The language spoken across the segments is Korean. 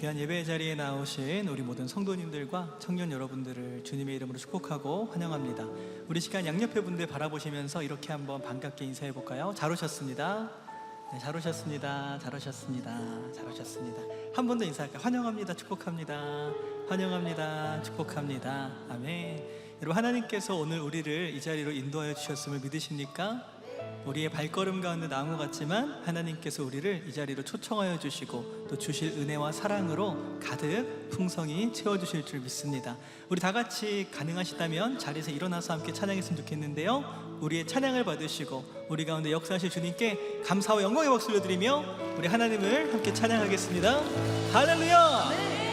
귀한 예배 자리에 나오신 우리 모든 성도님들과 청년 여러분들을 주님의 이름으로 축복하고 환영합니다. 우리 시간 양옆에 분들 바라보시면서 이렇게 한번 반갑게 인사해 볼까요? 잘 오셨습니다. 네, 잘 오셨습니다. 잘 오셨습니다. 잘 오셨습니다. 한 번 더 인사할까요? 환영합니다. 축복합니다. 환영합니다. 축복합니다. 아멘. 여러분, 하나님께서 오늘 우리를 이 자리로 인도하여 주셨음을 믿으십니까? 우리의 발걸음 가운데 나온 것 같지만 하나님께서 우리를 이 자리로 초청하여 주시고 또 주실 은혜와 사랑으로 가득 풍성히 채워주실 줄 믿습니다. 우리 다 같이 가능하시다면 자리에서 일어나서 함께 찬양했으면 좋겠는데요, 우리의 찬양을 받으시고 우리 가운데 역사하실 주님께 감사와 영광의 박수 올려드리며 우리 하나님을 함께 찬양하겠습니다. 할렐루야!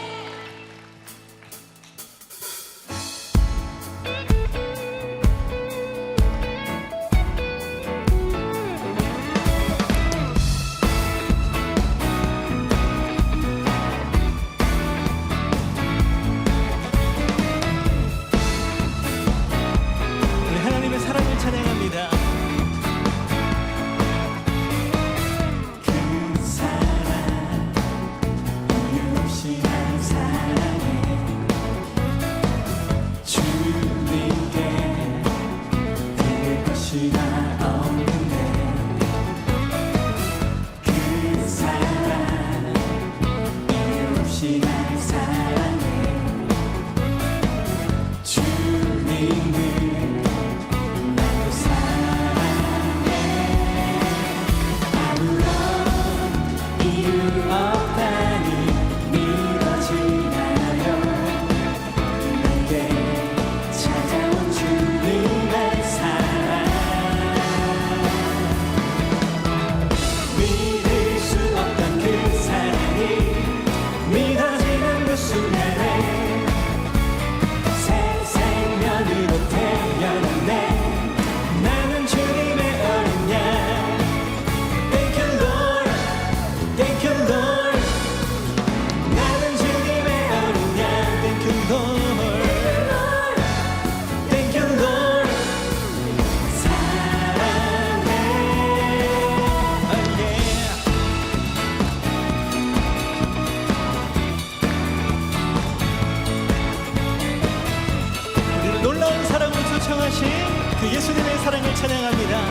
그 예수님의 사랑을 찬양합니다.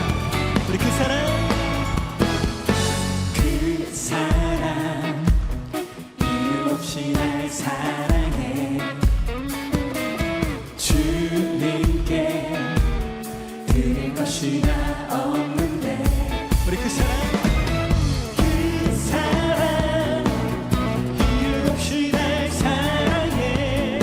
우리 그 사랑 이유 없이 날 사랑해 주님께 드릴 것이 나 없는데 우리 그 사랑 이유 없이 날 사랑해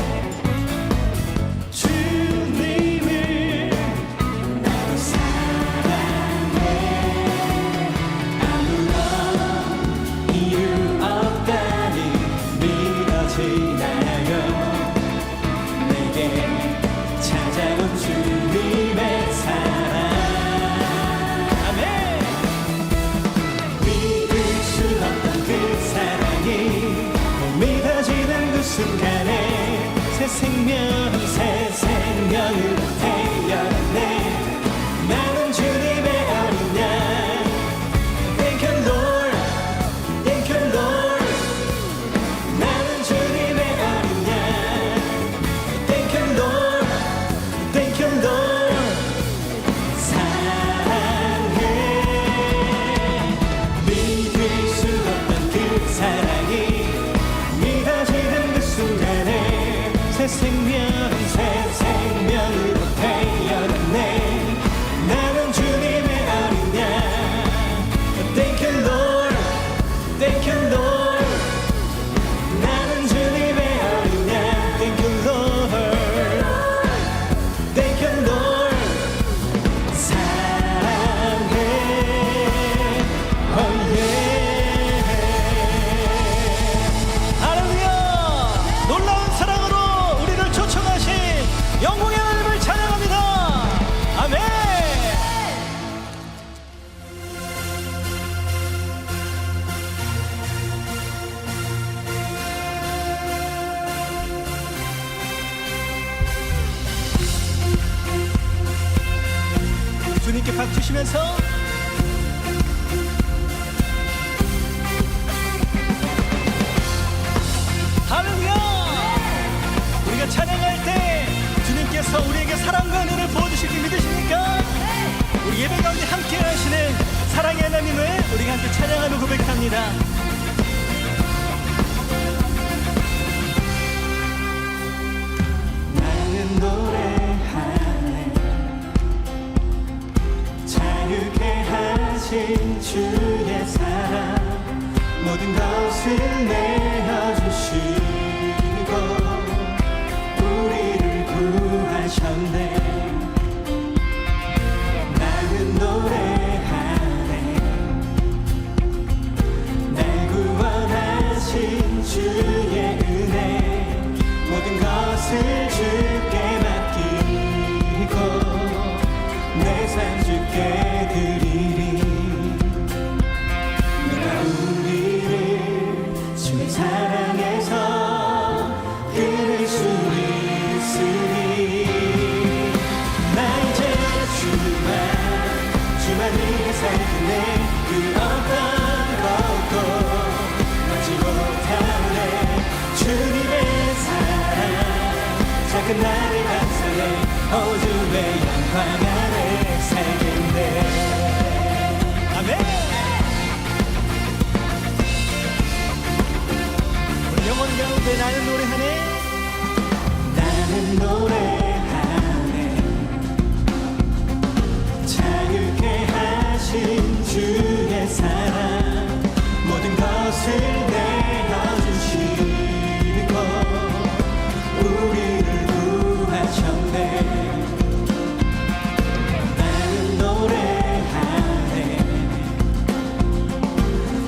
순간에 새 생명으로 태어났네. 나는 주님의 어린 양. Thank you Lord, Thank you Lord. 나는 주님의 어린 양. Thank you Lord, Thank you Lord. 사랑해. 믿을 수 없던 그 사랑이 순간에 새 생명으로 태어났네. 나는 주님의 어린 양. Thank you Lord, Thank you Lord. 나는 주님의 어린 양. Thank you Lord, Thank you Lord. 사랑해. Oh yeah. 놀라운 사랑으로 우리를 초청하신 영광의 하나님을 찬양합니다. 아멘. 주님께 박 주시면서 사랑의 하나님을 우리가 함께 찬양하며 고백합니다. 나는 노래하네 자유케 하신 주의 사랑 모든 것을 내어주시고 우리를 구하셨네. 나는 노래하네 날 구원하신 주의 은혜 모든 것을 주께 맡기고 내 삶 주께 드리리. 누가 우리를 주의 사랑에서 끊을 수 있으리. 나 이제 주만 위해 살겠네. 그 어떤 것도 막지 못하네. 주님의 사랑 작은 나를 감싸네. 주의 영광 아래 살겠네. 아멘. 우리 영혼 가운데 나는 노래하네. 나는 노래하네 자유케 하신 주의 사랑 모든 것을 내어주시고 우리를 구하셨네. 나는 노래하네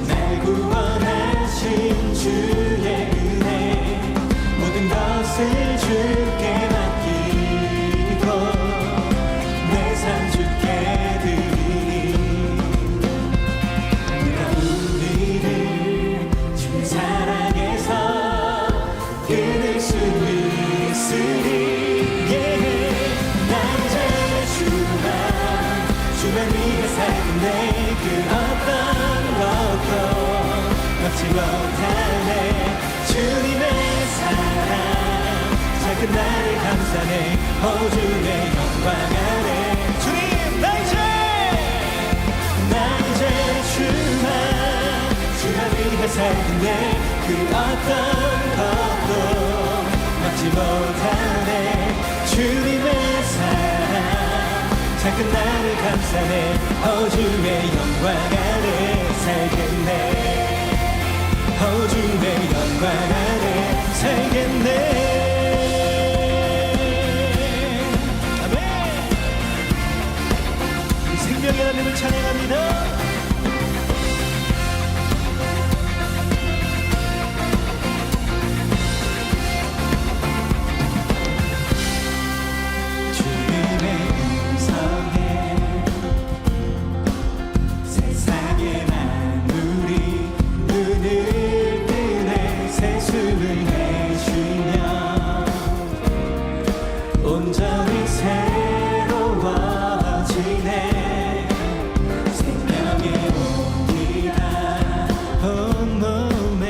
날 구원하신 주의 은혜 모든 것을 주께 맡기고 내 삶 주께 드리니. 누가 우리를 주의 사랑에서 끊을 수 있으리. 나 이제 주만 위해 살겠네. 그 어떤 것도 막지 못하네. 주님의 사랑 작은 나를 감싸네. 주의 영광 아래 주님 나 이제 주만 위해 살겠네. 그 어떤 것도 막지 못하네. 주님의 사랑 작은 나를 감싸네. 주의 영광 아래 살겠네. 주의 영광 아래 살겠네. 아멘. 생명의 하나님을 찬양합니다. 온전히 새로워지네. 생명의 온기가 온몸에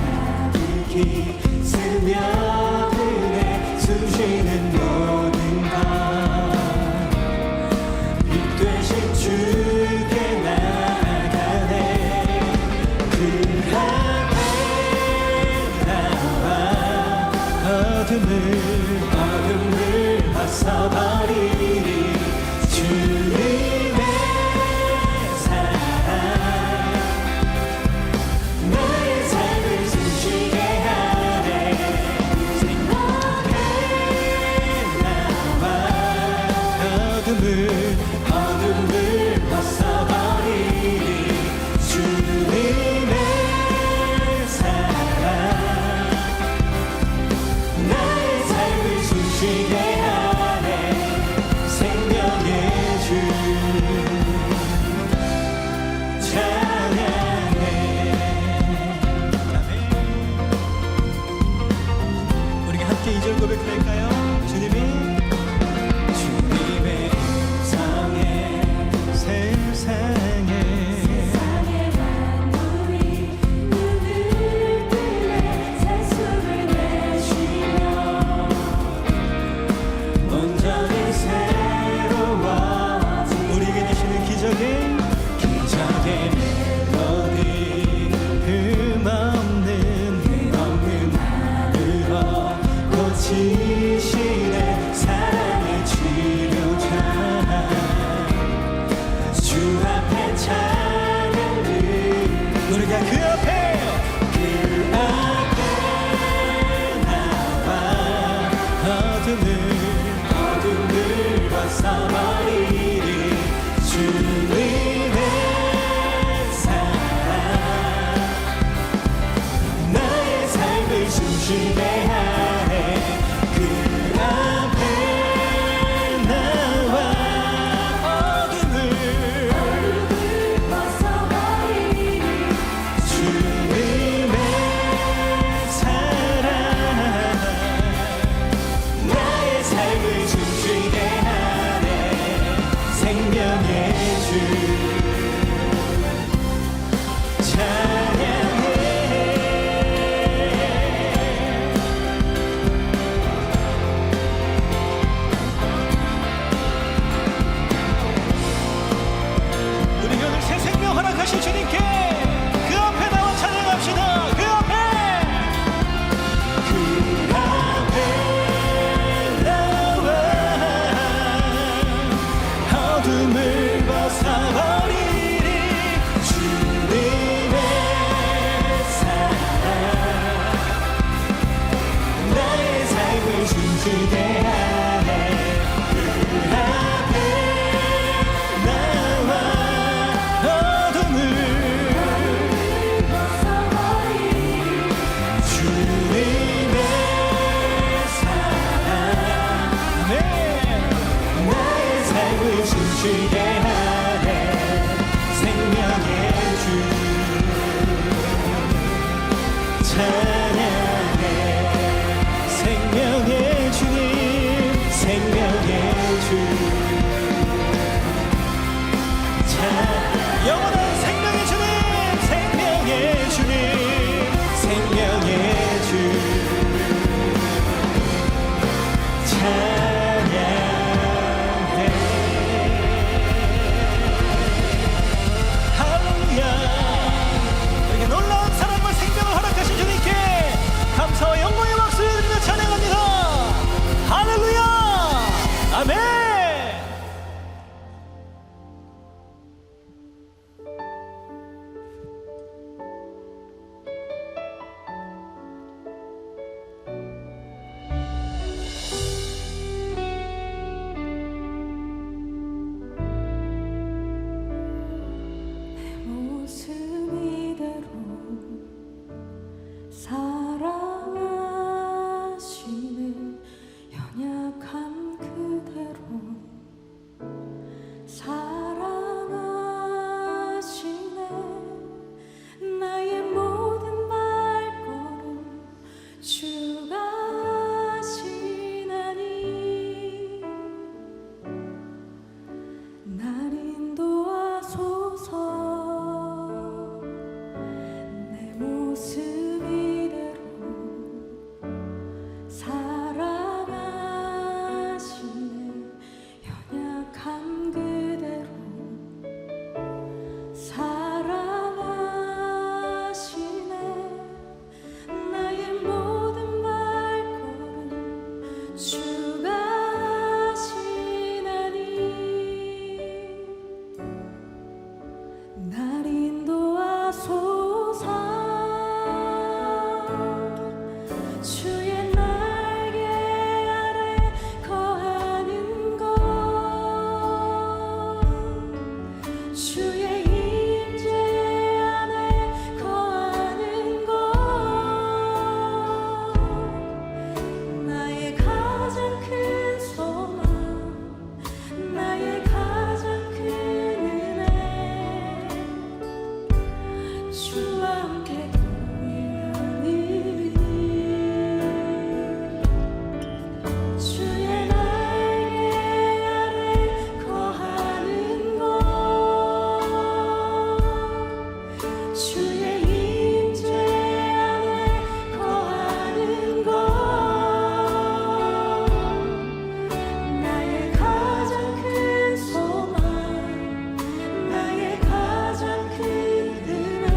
가득히 스며드네. 숨쉬는 모든 것빛 되신 주께 나아가네. 그 앞에 나와 어둠을 벗어버리리. 주님의 사랑 나의 삶을 숨쉬게 하네. 생각해 나와 어둠을 벗어버리리. 주님의 사랑 나의 삶을 숨쉬게 하네. 그 앞에 나와 어둠을 벗어버리리 주님의 사랑 나의 삶을 숨쉬게 하네 그 앞에 나와 어둠을 벗어버리리 주님의 사랑 나의 삶을 숨쉬게 하네 생명의 주 찬양해 우리 오늘 새 생명 허락하신 주님께 그 앞에 나와 찬양합시다 그 앞에 나와 어둠을 벗어버리리 주님의 사랑 나의 삶을 숨쉬게 하네 그 앞에 나와 어둠을 벗어버리리 주님의 사랑 네 나의 삶을 숨쉬게 하네 생명의 주 찬양해 생명의 주님 생명의 주 영원한 생명의 주님 생명의 주님 생명의 주 찬양해 할렐루야 우리에게 놀라운 사랑과 생명을 허락하신 주님께 감사와 영광의 박수를 드리며 찬양합니다 할렐루야 아멘 모습 이대로 사랑하시네 연약함 그대로 사랑하시네 나의 모든 발걸음 주가 하시나니 날 인도하소서 내 모습 이대로 사랑하시네 연약함 그대로 사랑하시네 나의 모든 발걸음 주가 하시나니 날 인도하소서 주의 날개 아래 거하는 것 주의 임재 안에 거하는 것 나의 가장 큰 소망 나의 가장 큰 은혜 주와 함께 동행하리니 주의 날개 아래 거하는 것 주의 임재 안에 거하는 것 나의 가장 큰 소망 나의 가장 큰 은혜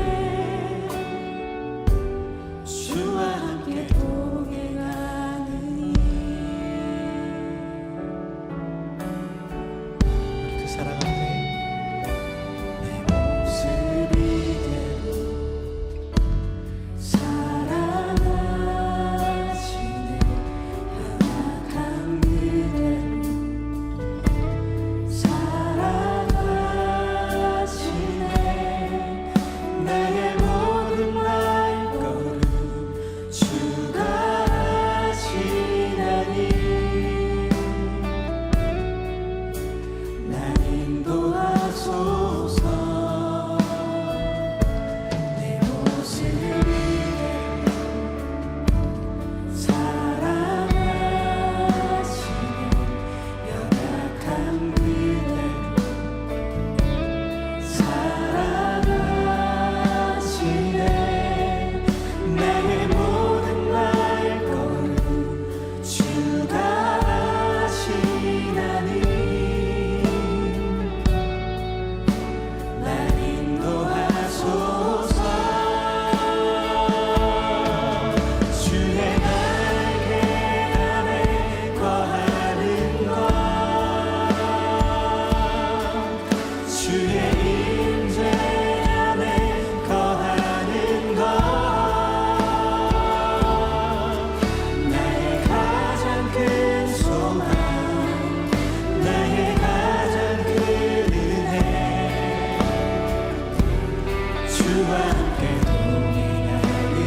주와 함께 동행하리.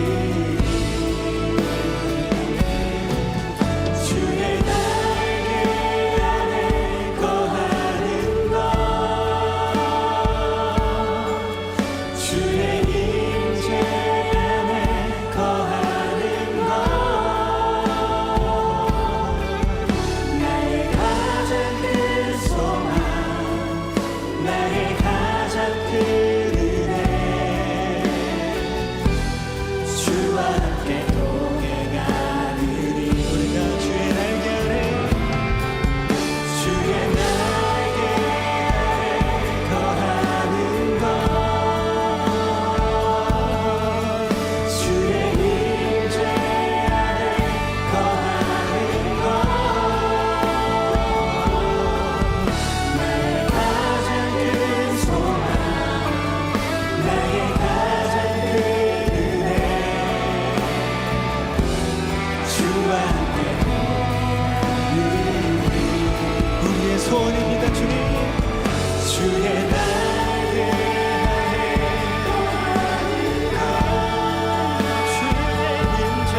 주의 날개 아래 거하는 것, 주의 임재 안에 거하는 것, 나의 가장 큰 소망, 나의 가장 큰 주와 함께 동행하리니. 우리가 주의 날개 아래, 주의 날개 아래 거하는 것, 주의 임재 안에 거하는 것, 나의 가장 큰 소망, 나의 가장 큰 주와 함께 우리의 소원입니다. 주님, 주의 날개 아래 거하는 것, 주의 임재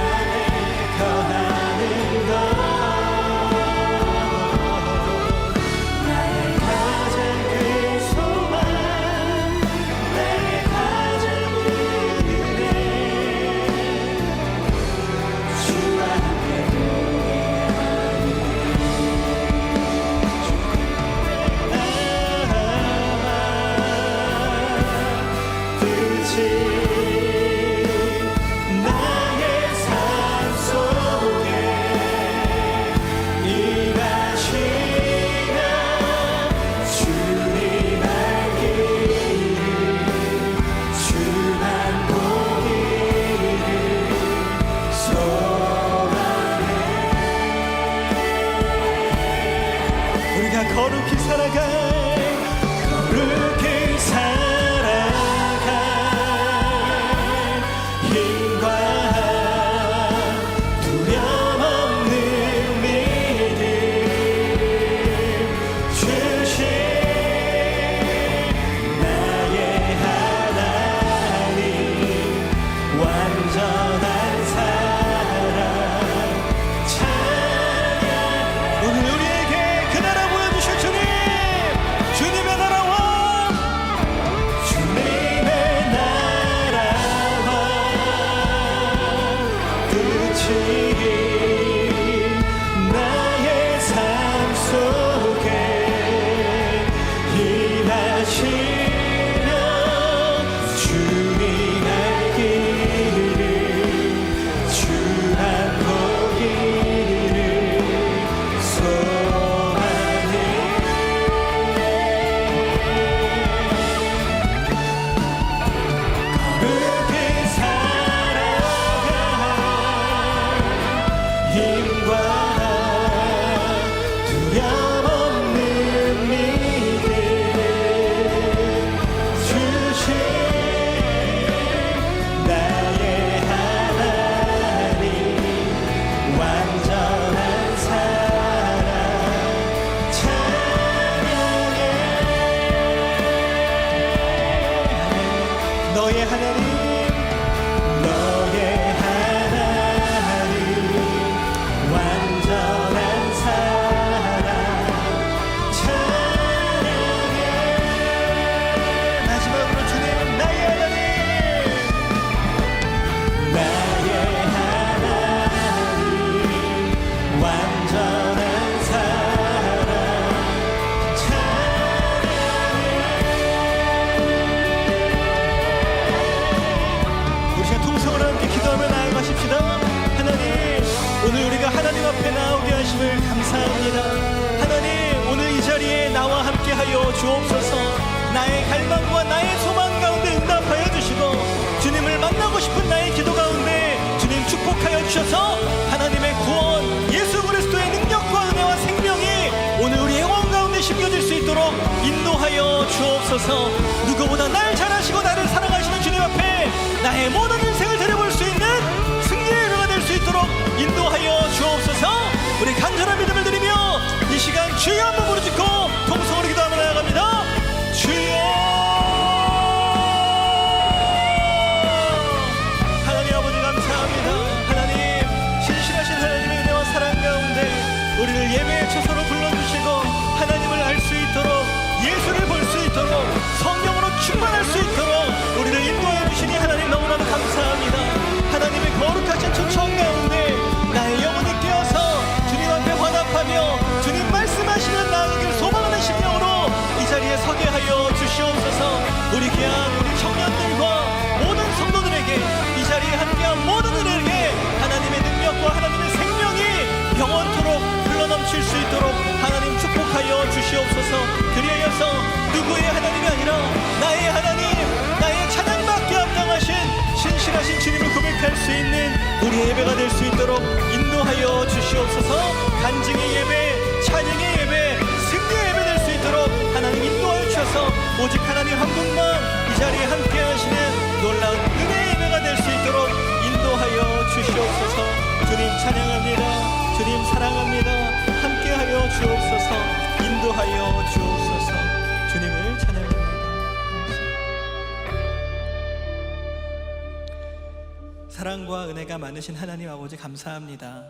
안에 거하는 것, 나의 가장 큰 소망, 나의 가장 큰 주와 함께 나의 삶 속에 임하시며 주님 알기를, 주만 보기를 소망해. 우리가 거룩히 살아갈, 거룩히 살아갈 힘과 두려움 없는 믿음 주신 나의 하나님, 완전한 사랑 찬양. 오늘 우리에게 그 나라 보여주실 주님, 주님의 나라와 주님의 나라와 끝이 나의 삶 속에 임하시며 주님 알기를, 주만 보기를 소망해. 거룩히 살아갈 힘과 두려움 없는 믿음 주신 나의 하나님, 완전한 사랑 찬양해. 너의 하나님, 너의 하나님, 완전한 사랑 찬양해. 마지막으로 주님, 나의 하나님, 나의 하나님, 완전한 사랑 찬양해. 우리 시간 통성을 함께 기도하며 나아가십시다. 하나님, 오늘 우리가 하나님 앞에 나오게 하심을 감사합니다. 하나님, 오늘 이 자리에 나와 함께하여 주옵소서. 나의 갈망과 나의 소망 가운데 응답하여 주시고, 주님을 만나고 싶은 나의 기도 가운데 주님 축복하여 주셔서 하나님의 구원, 예수 그리스도의 능력과 은혜와 생명이 오늘 우리 영혼 가운데 심겨질 수 있도록 인도하여 주옵소서. 누구보다 날 잘 아시고 나를 사랑하시는 주님 앞에 나의 모든 인생을 드려볼 수 있는 승리의 일가 될 수 있도록 인도하여 주옵소서. 우리 간절한 믿음을 드리며 이 시간 주여 한번 부르짖고 통성으로 기도하며 나아갑니다. 주여 우리의 예배가 될 수 있도록 인도하여 주시옵소서. 간증의 예배, 찬양의 예배, 승리의 예배 될 수 있도록 하나님 인도하여 주셔서 오직 하나님 한 분만 이 자리에 함께 하시는 놀라운 은혜의 예배가 될 수 있도록 인도하여 주시옵소서. 주님 찬양합니다. 주님 사랑합니다. 함께하여 주옵소서. 인도하여 주옵소서. 주님을 찬양합니다. 사랑과 은혜가 많으신 하나님 아버지 감사합니다.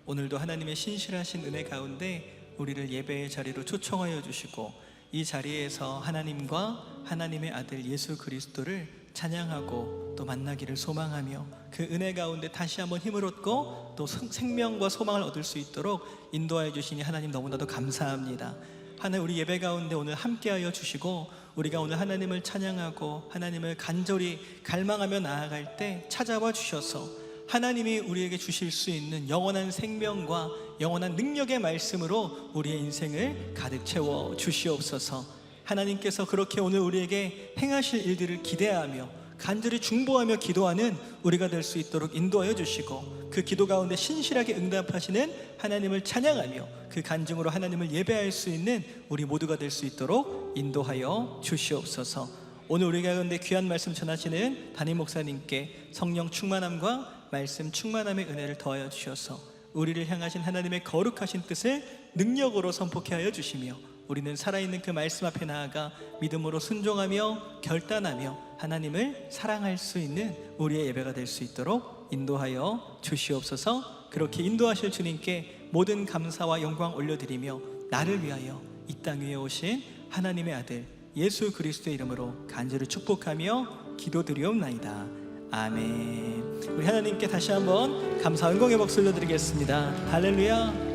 오늘도 하나님의 신실하신 은혜 가운데 우리를 예배의 자리로 초청하여 주시고 이 자리에서 하나님과 하나님의 아들 예수 그리스도를 찬양하고 또 만나기를 소망하며 그 은혜 가운데 다시 한번 힘을 얻고 또 생명과 소망을 얻을 수 있도록 인도하여 주시니 하나님 너무나도 감사합니다. 하나님 우리 예배 가운데 오늘 함께하여 주시고 우리가 오늘 하나님을 찬양하고 하나님을 간절히 갈망하며 나아갈 때 찾아와 주셔서 하나님이 우리에게 주실 수 있는 영원한 생명과 영원한 능력의 말씀으로 우리의 인생을 가득 채워 주시옵소서. 하나님께서 그렇게 오늘 우리에게 행하실 일들을 기대하며 간절히 중보하며 기도하는 우리가 될 수 있도록 인도하여 주시고 그 기도 가운데 신실하게 응답하시는 하나님을 찬양하며 그 간증으로 하나님을 예배할 수 있는 우리 모두가 될 수 있도록 인도하여 주시옵소서. 오늘 우리 가운데 귀한 말씀 전하시는 담임 목사님께 성령 충만함과 말씀 충만함의 은혜를 더하여 주셔서 우리를 향하신 하나님의 거룩하신 뜻을 능력으로 선포케 하여 주시며 우리는 살아있는 그 말씀 앞에 나아가 믿음으로 순종하며 결단하며 하나님을 사랑할 수 있는 우리의 예배가 될 수 있도록 인도하여 주시옵소서. 그렇게 인도하실 주님께 모든 감사와 영광 올려드리며 나를 위하여 이 땅 위에 오신 하나님의 아들 예수 그리스도의 이름으로 간절히 축복하며 기도드리옵나이다. 아멘. 우리 하나님께 다시 한번 감사 영광의 박수 올려드리겠습니다. 할렐루야.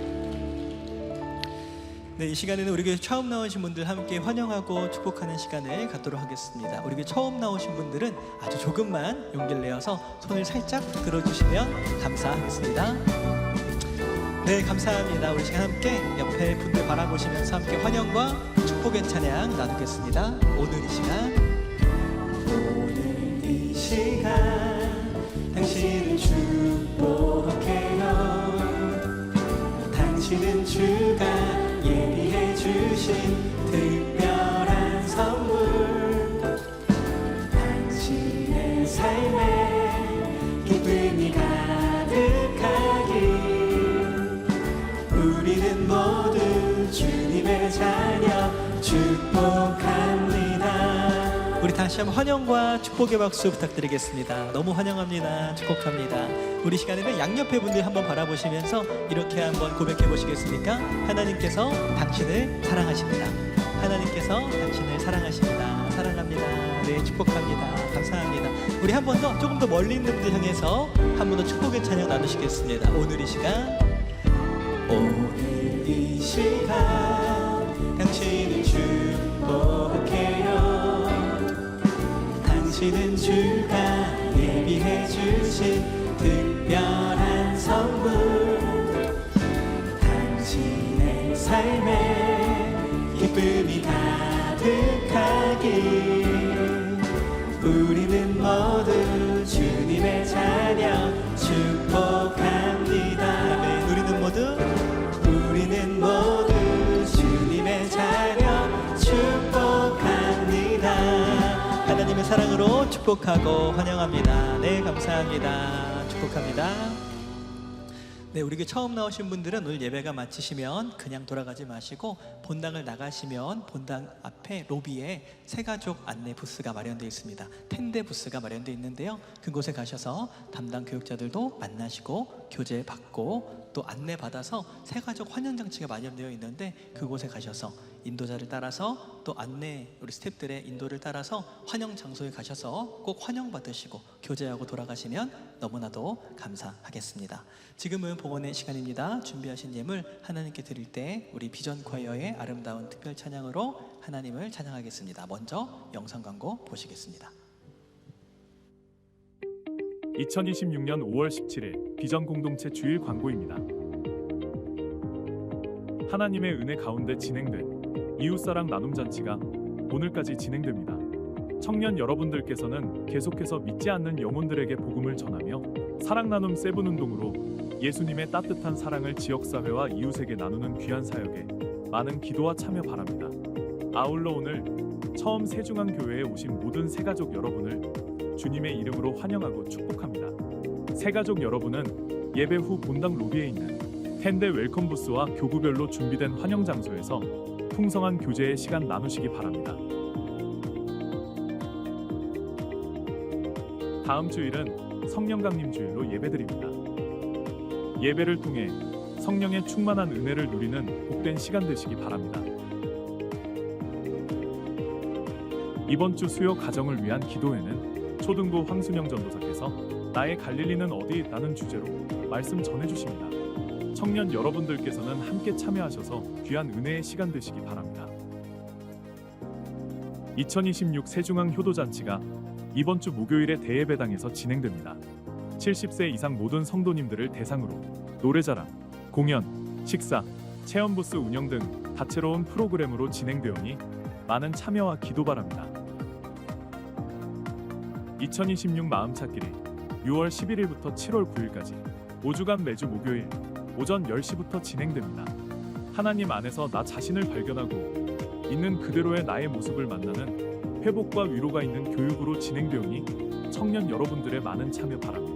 네, 이 시간에는 우리 교회 처음 나오신 분들 함께 환영하고 축복하는 시간을 갖도록 하겠습니다. 우리 교회 처음 나오신 분들은 아주 조금만 용기를 내어서 손을 살짝 들어주시면 감사하겠습니다. 네, 감사합니다. 우리 시간 함께 옆에 분들 바라보시면서 함께 환영과 축복의 찬양 나누겠습니다. 오늘 이 시간 당신을 축복해요. 당신은 주가 예비해 주신 특별한 선물, 당신의 삶에 기쁨이 가득하길. 우리는 모두 주님의 자녀 축복합니다. 우리 다시 한번 환영과 축복의 박수 부탁드리겠습니다. 너무 환영합니다. 축복합니다. 우리 시간에는 양옆에 분들 한번 바라보시면서 이렇게 한번 고백해 보시겠습니까? 하나님께서 당신을 사랑하십니다. 하나님께서 당신을 사랑하십니다. 사랑합니다. 네, 축복합니다. 감사합니다. 우리 한 번 더 조금 더 멀리 있는 분들 향해서 한 번 더 축복의 찬양 나누시겠습니다. 오늘 이 시간 당신을 축복해요. 당신은 주가 예비해 주신 특별한 선물, 당신의 삶에 기쁨이 가득하길. 우리는 모두 주님의 자녀 축복합니다. 네, 우리는 모두 주님의 자녀 축복합니다. 하나님의 사랑으로 축복하고 환영합니다. 네, 감사합니다. 축복합니다. 네, 우리 처음 나오신 분들은 오늘 예배가 마치시면 그냥 돌아가지 마시고 본당을 나가시면 본당 앞에 로비에 새가족 안내 부스가 마련되어 있습니다. 텐데 부스가 마련되어 있는데요, 그곳에 가셔서 담당 교육자들도 만나시고 교재 받고 또 안내 받아서 새가족 환영장치가 마련되어 있는데 그곳에 가셔서 인도자를 따라서 또 안내 우리 스태프들의 인도를 따라서 환영 장소에 가셔서 꼭 환영 받으시고 교제하고 돌아가시면 너무나도 감사하겠습니다. 지금은 봉헌의 시간입니다. 준비하신 예물 하나님께 드릴 때 우리 비전 콰이어의 아름다운 특별 찬양으로 하나님을 찬양하겠습니다. 먼저 영상 광고 보시겠습니다. 2026년 5월 17일 비전 공동체 주일 광고입니다. 하나님의 은혜 가운데 진행된 이웃사랑 나눔 잔치가 오늘까지 진행됩니다. 청년 여러분들께서는 계속해서 믿지 않는 영혼들에게 복음을 전하며 사랑 나눔 세븐 운동으로 예수님의 따뜻한 사랑을 지역사회와 이웃에게 나누는 귀한 사역에 많은 기도와 참여 바랍니다. 아울러 오늘 처음 세중앙교회에 오신 모든 새가족 여러분을 주님의 이름으로 환영하고 축복합니다. 새가족 여러분은 예배 후 본당 로비에 있는 텐데 웰컴 부스와 교구별로 준비된 환영 장소에서 풍성한 교제의 시간 나누시기 바랍니다. 다음 주일은 성령 강림 주일로 예배드립니다. 예배를 통해 성령의 충만한 은혜를 누리는 복된 시간 되시기 바랍니다. 이번 주 수요 가정을 위한 기도회는 초등부 황순영 전도사께서 나의 갈릴리는 어디 있다는 주제로 말씀 전해주십니다. 청년 여러분들께서는 함께 참여하셔서 귀한 은혜의 시간 되시기 바랍니다. 2026 세중앙 효도잔치가 이번 주 목요일에 대예배당에서 진행됩니다. 70세 이상 모든 성도님들을 대상으로 노래자랑, 공연, 식사, 체험부스 운영 등 다채로운 프로그램으로 진행되오니 많은 참여와 기도 바랍니다. 2026 마음찾기를 6월 11일부터 7월 9일까지 5주간 매주 목요일 오전 10시부터 진행됩니다. 하나님 안에서 나 자신을 발견하고 있는 그대로의 나의 모습을 만나는 회복과 위로가 있는 교육으로 진행되오니 청년 여러분들의 많은 참여 바랍니다.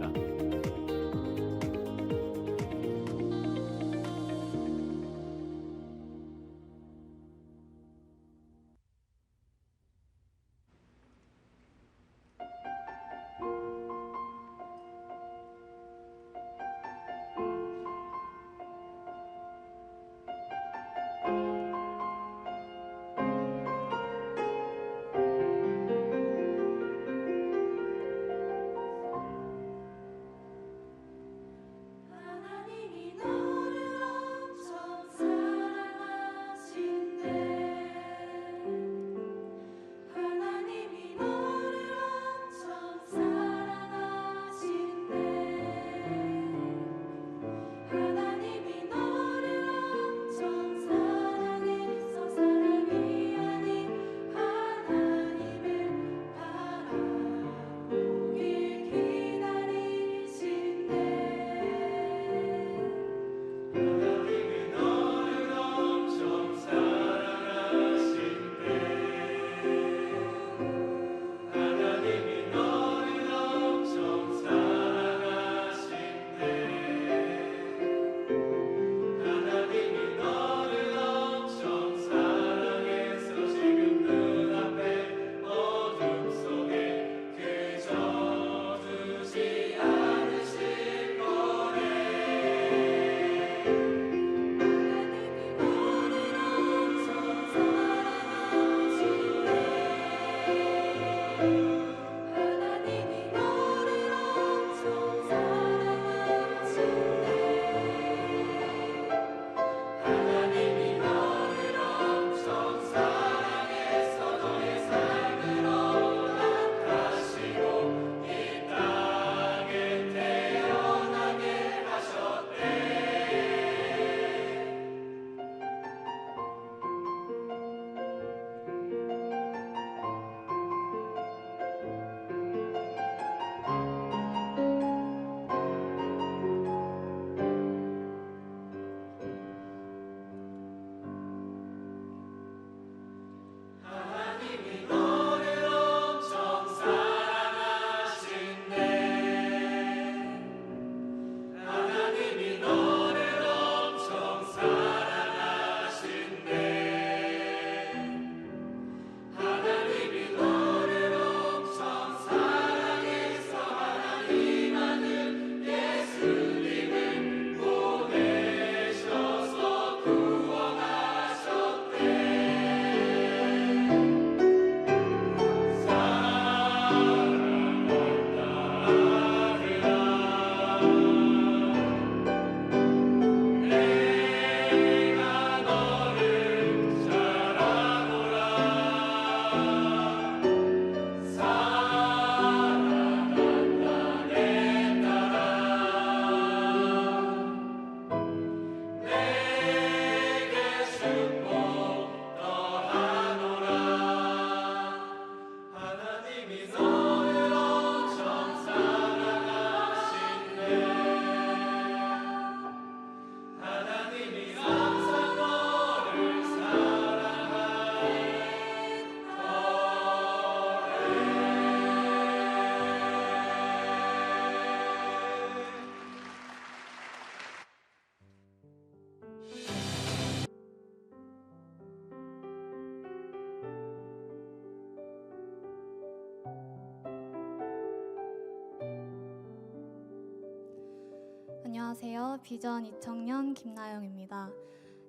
안녕하세요. 비전 2청년 김나영입니다.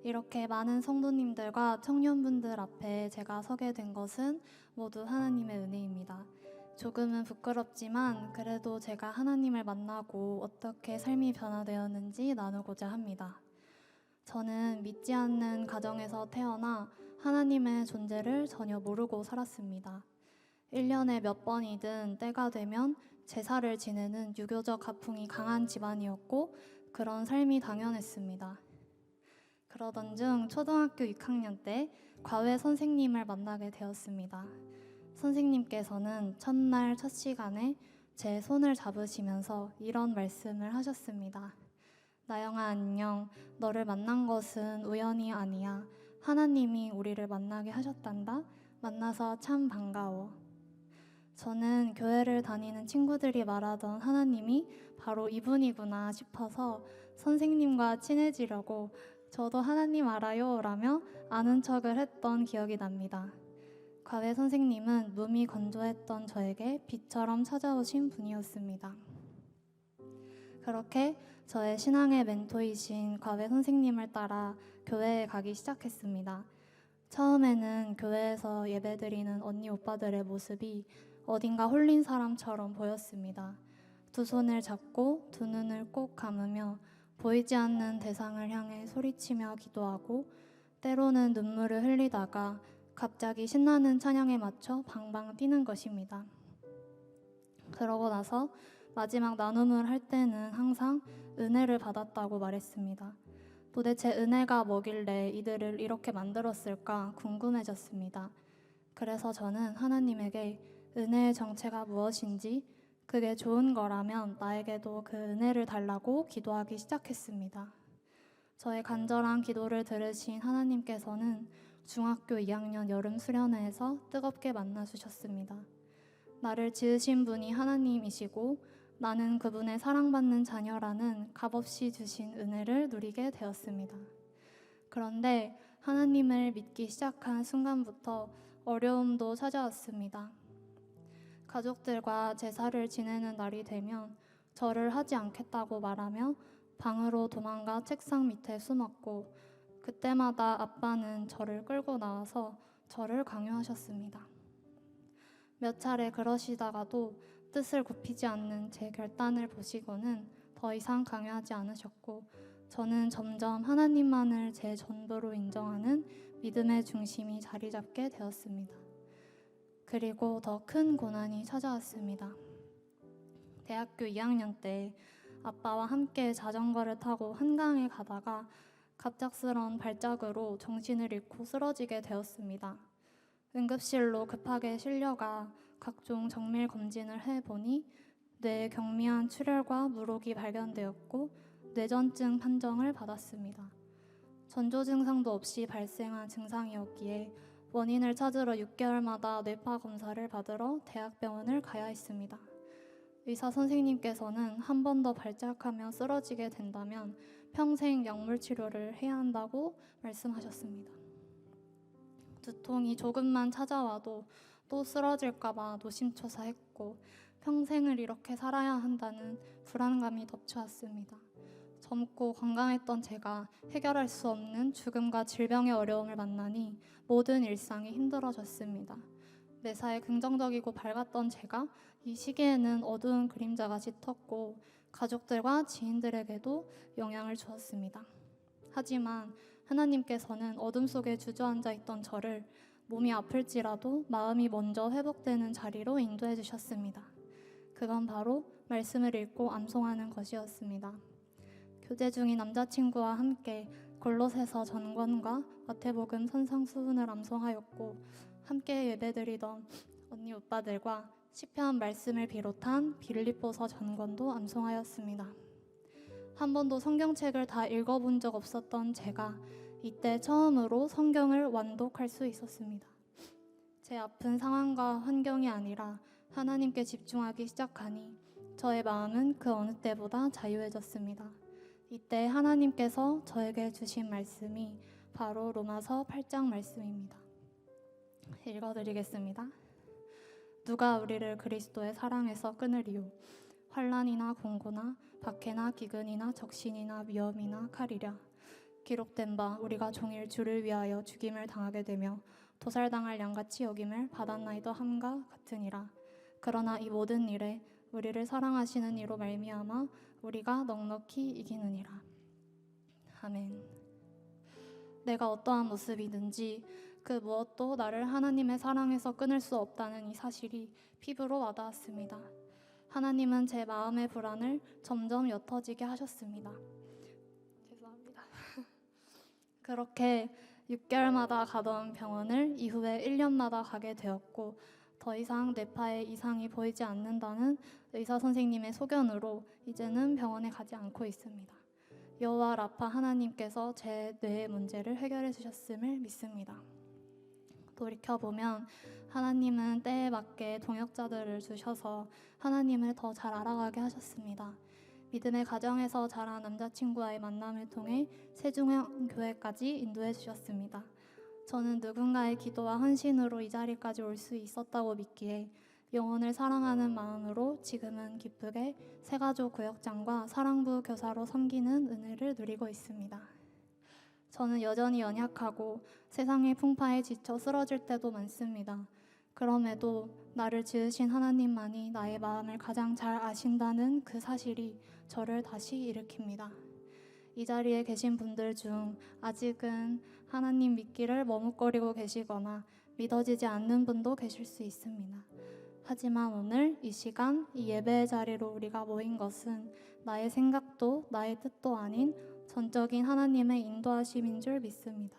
이렇게 많은 성도님들과 청년분들 앞에 제가 서게 된 것은 모두 하나님의 은혜입니다. 조금은 부끄럽지만 그래도 제가 하나님을 만나고 어떻게 삶이 변화되었는지 나누고자 합니다. 저는 믿지 않는 가정에서 태어나 하나님의 존재를 전혀 모르고 살았습니다. 1년에 몇 번이든 때가 되면 제사를 지내는 유교적 가풍이 강한 집안이었고 그런 삶이 당연했습니다. 그러던 중 초등학교 6학년 때 과외 선생님을 만나게 되었습니다. 선생님께서는 첫날 첫 시간에 제 손을 잡으시면서 이런 말씀을 하셨습니다. 나영아 안녕, 너를 만난 것은 우연이 아니야. 하나님이 우리를 만나게 하셨단다. 만나서 참 반가워. 저는 교회를 다니는 친구들이 말하던 하나님이 바로 이분이구나 싶어서 선생님과 친해지려고 저도 하나님 알아요 라며 아는 척을 했던 기억이 납니다. 과외 선생님은 몸이 건조했던 저에게 빛처럼 찾아오신 분이었습니다. 그렇게 저의 신앙의 멘토이신 과외 선생님을 따라 교회에 가기 시작했습니다. 처음에는 교회에서 예배드리는 언니 오빠들의 모습이 어딘가 홀린 사람처럼 보였습니다. 두 손을 잡고 두 눈을 꼭 감으며 보이지 않는 대상을 향해 소리치며 기도하고 때로는 눈물을 흘리다가 갑자기 신나는 찬양에 맞춰 방방 뛰는 것입니다. 그러고 나서 마지막 나눔을 할 때는 항상 은혜를 받았다고 말했습니다. 도대체 은혜가 뭐길래 이들을 이렇게 만들었을까 궁금해졌습니다. 그래서 저는 하나님에게 은혜의 정체가 무엇인지 그게 좋은 거라면 나에게도 그 은혜를 달라고 기도하기 시작했습니다. 저의 간절한 기도를 들으신 하나님께서는 중학교 2학년 여름 수련회에서 뜨겁게 만나주셨습니다. 나를 지으신 분이 하나님이시고 나는 그분의 사랑받는 자녀라는 값없이 주신 은혜를 누리게 되었습니다. 그런데 하나님을 믿기 시작한 순간부터 어려움도 찾아왔습니다. 가족들과 제사를 지내는 날이 되면 절을 하지 않겠다고 말하며 방으로 도망가 책상 밑에 숨었고 그때마다 아빠는 저를 끌고 나와서 절을 강요하셨습니다. 몇 차례 그러시다가도 뜻을 굽히지 않는 제 결단을 보시고는 더 이상 강요하지 않으셨고 저는 점점 하나님만을 제 전부로 인정하는 믿음의 중심이 자리 잡게 되었습니다. 그리고 더 큰 고난이 찾아왔습니다. 대학교 2학년 때 아빠와 함께 자전거를 타고 한강에 가다가 갑작스런 발작으로 정신을 잃고 쓰러지게 되었습니다. 응급실로 급하게 실려가 각종 정밀 검진을 해보니 뇌에 경미한 출혈과 물혹이 발견되었고 뇌전증 판정을 받았습니다. 전조 증상도 없이 발생한 증상이었기에 원인을 찾으러 6개월마다 뇌파 검사를 받으러 대학병원을 가야 했습니다. 의사 선생님께서는 한 번 더 발작하며 쓰러지게 된다면 평생 약물 치료를 해야 한다고 말씀하셨습니다. 두통이 조금만 찾아와도 또 쓰러질까봐 노심초사했고 평생을 이렇게 살아야 한다는 불안감이 덮쳐왔습니다. 젊고 건강했던 제가 해결할 수 없는 죽음과 질병의 어려움을 만나니 모든 일상이 힘들어졌습니다. 매사에 긍정적이고 밝았던 제가 이 시기에는 어두운 그림자가 짙었고 가족들과 지인들에게도 영향을 주었습니다. 하지만 하나님께서는 어둠 속에 주저앉아 있던 저를 몸이 아플지라도 마음이 먼저 회복되는 자리로 인도해 주셨습니다. 그건 바로 말씀을 읽고 암송하는 것이었습니다. 교제 중인 남자친구와 함께 골로새서 전권과 마태복음 선상수훈을 암송하였고 함께 예배드리던 언니 오빠들과 시편 말씀을 비롯한 빌립보서 전권도 암송하였습니다. 한 번도 성경책을 다 읽어본 적 없었던 제가 이때 처음으로 성경을 완독할 수 있었습니다. 제 아픈 상황과 환경이 아니라 하나님께 집중하기 시작하니 저의 마음은 그 어느 때보다 자유해졌습니다. 이때 하나님께서 저에게 주신 말씀이 바로 로마서 8장 말씀입니다. 읽어드리겠습니다. 누가 우리를 그리스도의 사랑에서 끊으리요? 환난이나 공고나 박해나 기근이나 적신이나 위험이나 칼이랴. 기록된 바 우리가 종일 주를 위하여 죽임을 당하게 되며 도살당할 양같이 여김을 받았나이다 함과 같으니라. 그러나 이 모든 일에 우리를 사랑하시는 이로 말미암아 우리가 넉넉히 이기느니라. 아멘. 내가 어떠한 모습이든지 그 무엇도 나를 하나님의 사랑에서 끊을 수 없다는 이 사실이 피부로 와닿았습니다. 하나님은 제 마음의 불안을 점점 옅어지게 하셨습니다. 죄송합니다. 그렇게 6개월마다 가던 병원을 이후에 1년마다 가게 되었고 더 이상 뇌파에 이상이 보이지 않는다는 의사 선생님의 소견으로 이제는 병원에 가지 않고 있습니다. 여호와 라파 하나님께서 제 뇌의 문제를 해결해 주셨음을 믿습니다. 돌이켜보면 하나님은 때에 맞게 동역자들을 주셔서 하나님을 더 잘 알아가게 하셨습니다. 믿음의 가정에서 자란 남자친구와의 만남을 통해 세중형 교회까지 인도해 주셨습니다. 저는 누군가의 기도와 헌신으로 이 자리까지 올 수 있었다고 믿기에 영혼을 사랑하는 마음으로 지금은 기쁘게 새가족 구역장과 사랑부 교사로 섬기는 은혜를 누리고 있습니다. 저는 여전히 연약하고 세상의 풍파에 지쳐 쓰러질 때도 많습니다. 그럼에도 나를 지으신 하나님만이 나의 마음을 가장 잘 아신다는 그 사실이 저를 다시 일으킵니다. 이 자리에 계신 분들 중 아직은 하나님 믿기를 머뭇거리고 계시거나 믿어지지 않는 분도 계실 수 있습니다. 하지만 오늘 이 시간 이 예배의 자리로 우리가 모인 것은 나의 생각도 나의 뜻도 아닌 전적인 하나님의 인도하심인 줄 믿습니다.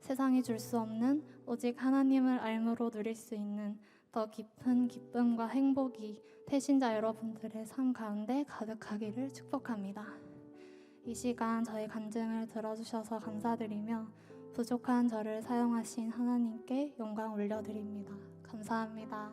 세상이 줄 수 없는 오직 하나님을 알므로 누릴 수 있는 더 깊은 기쁨과 행복이 태신자 여러분들의 삶 가운데 가득하기를 축복합니다. 이 시간 저의 간증을 들어주셔서 감사드리며 부족한 저를 사용하신 하나님께 영광 올려드립니다. 감사합니다.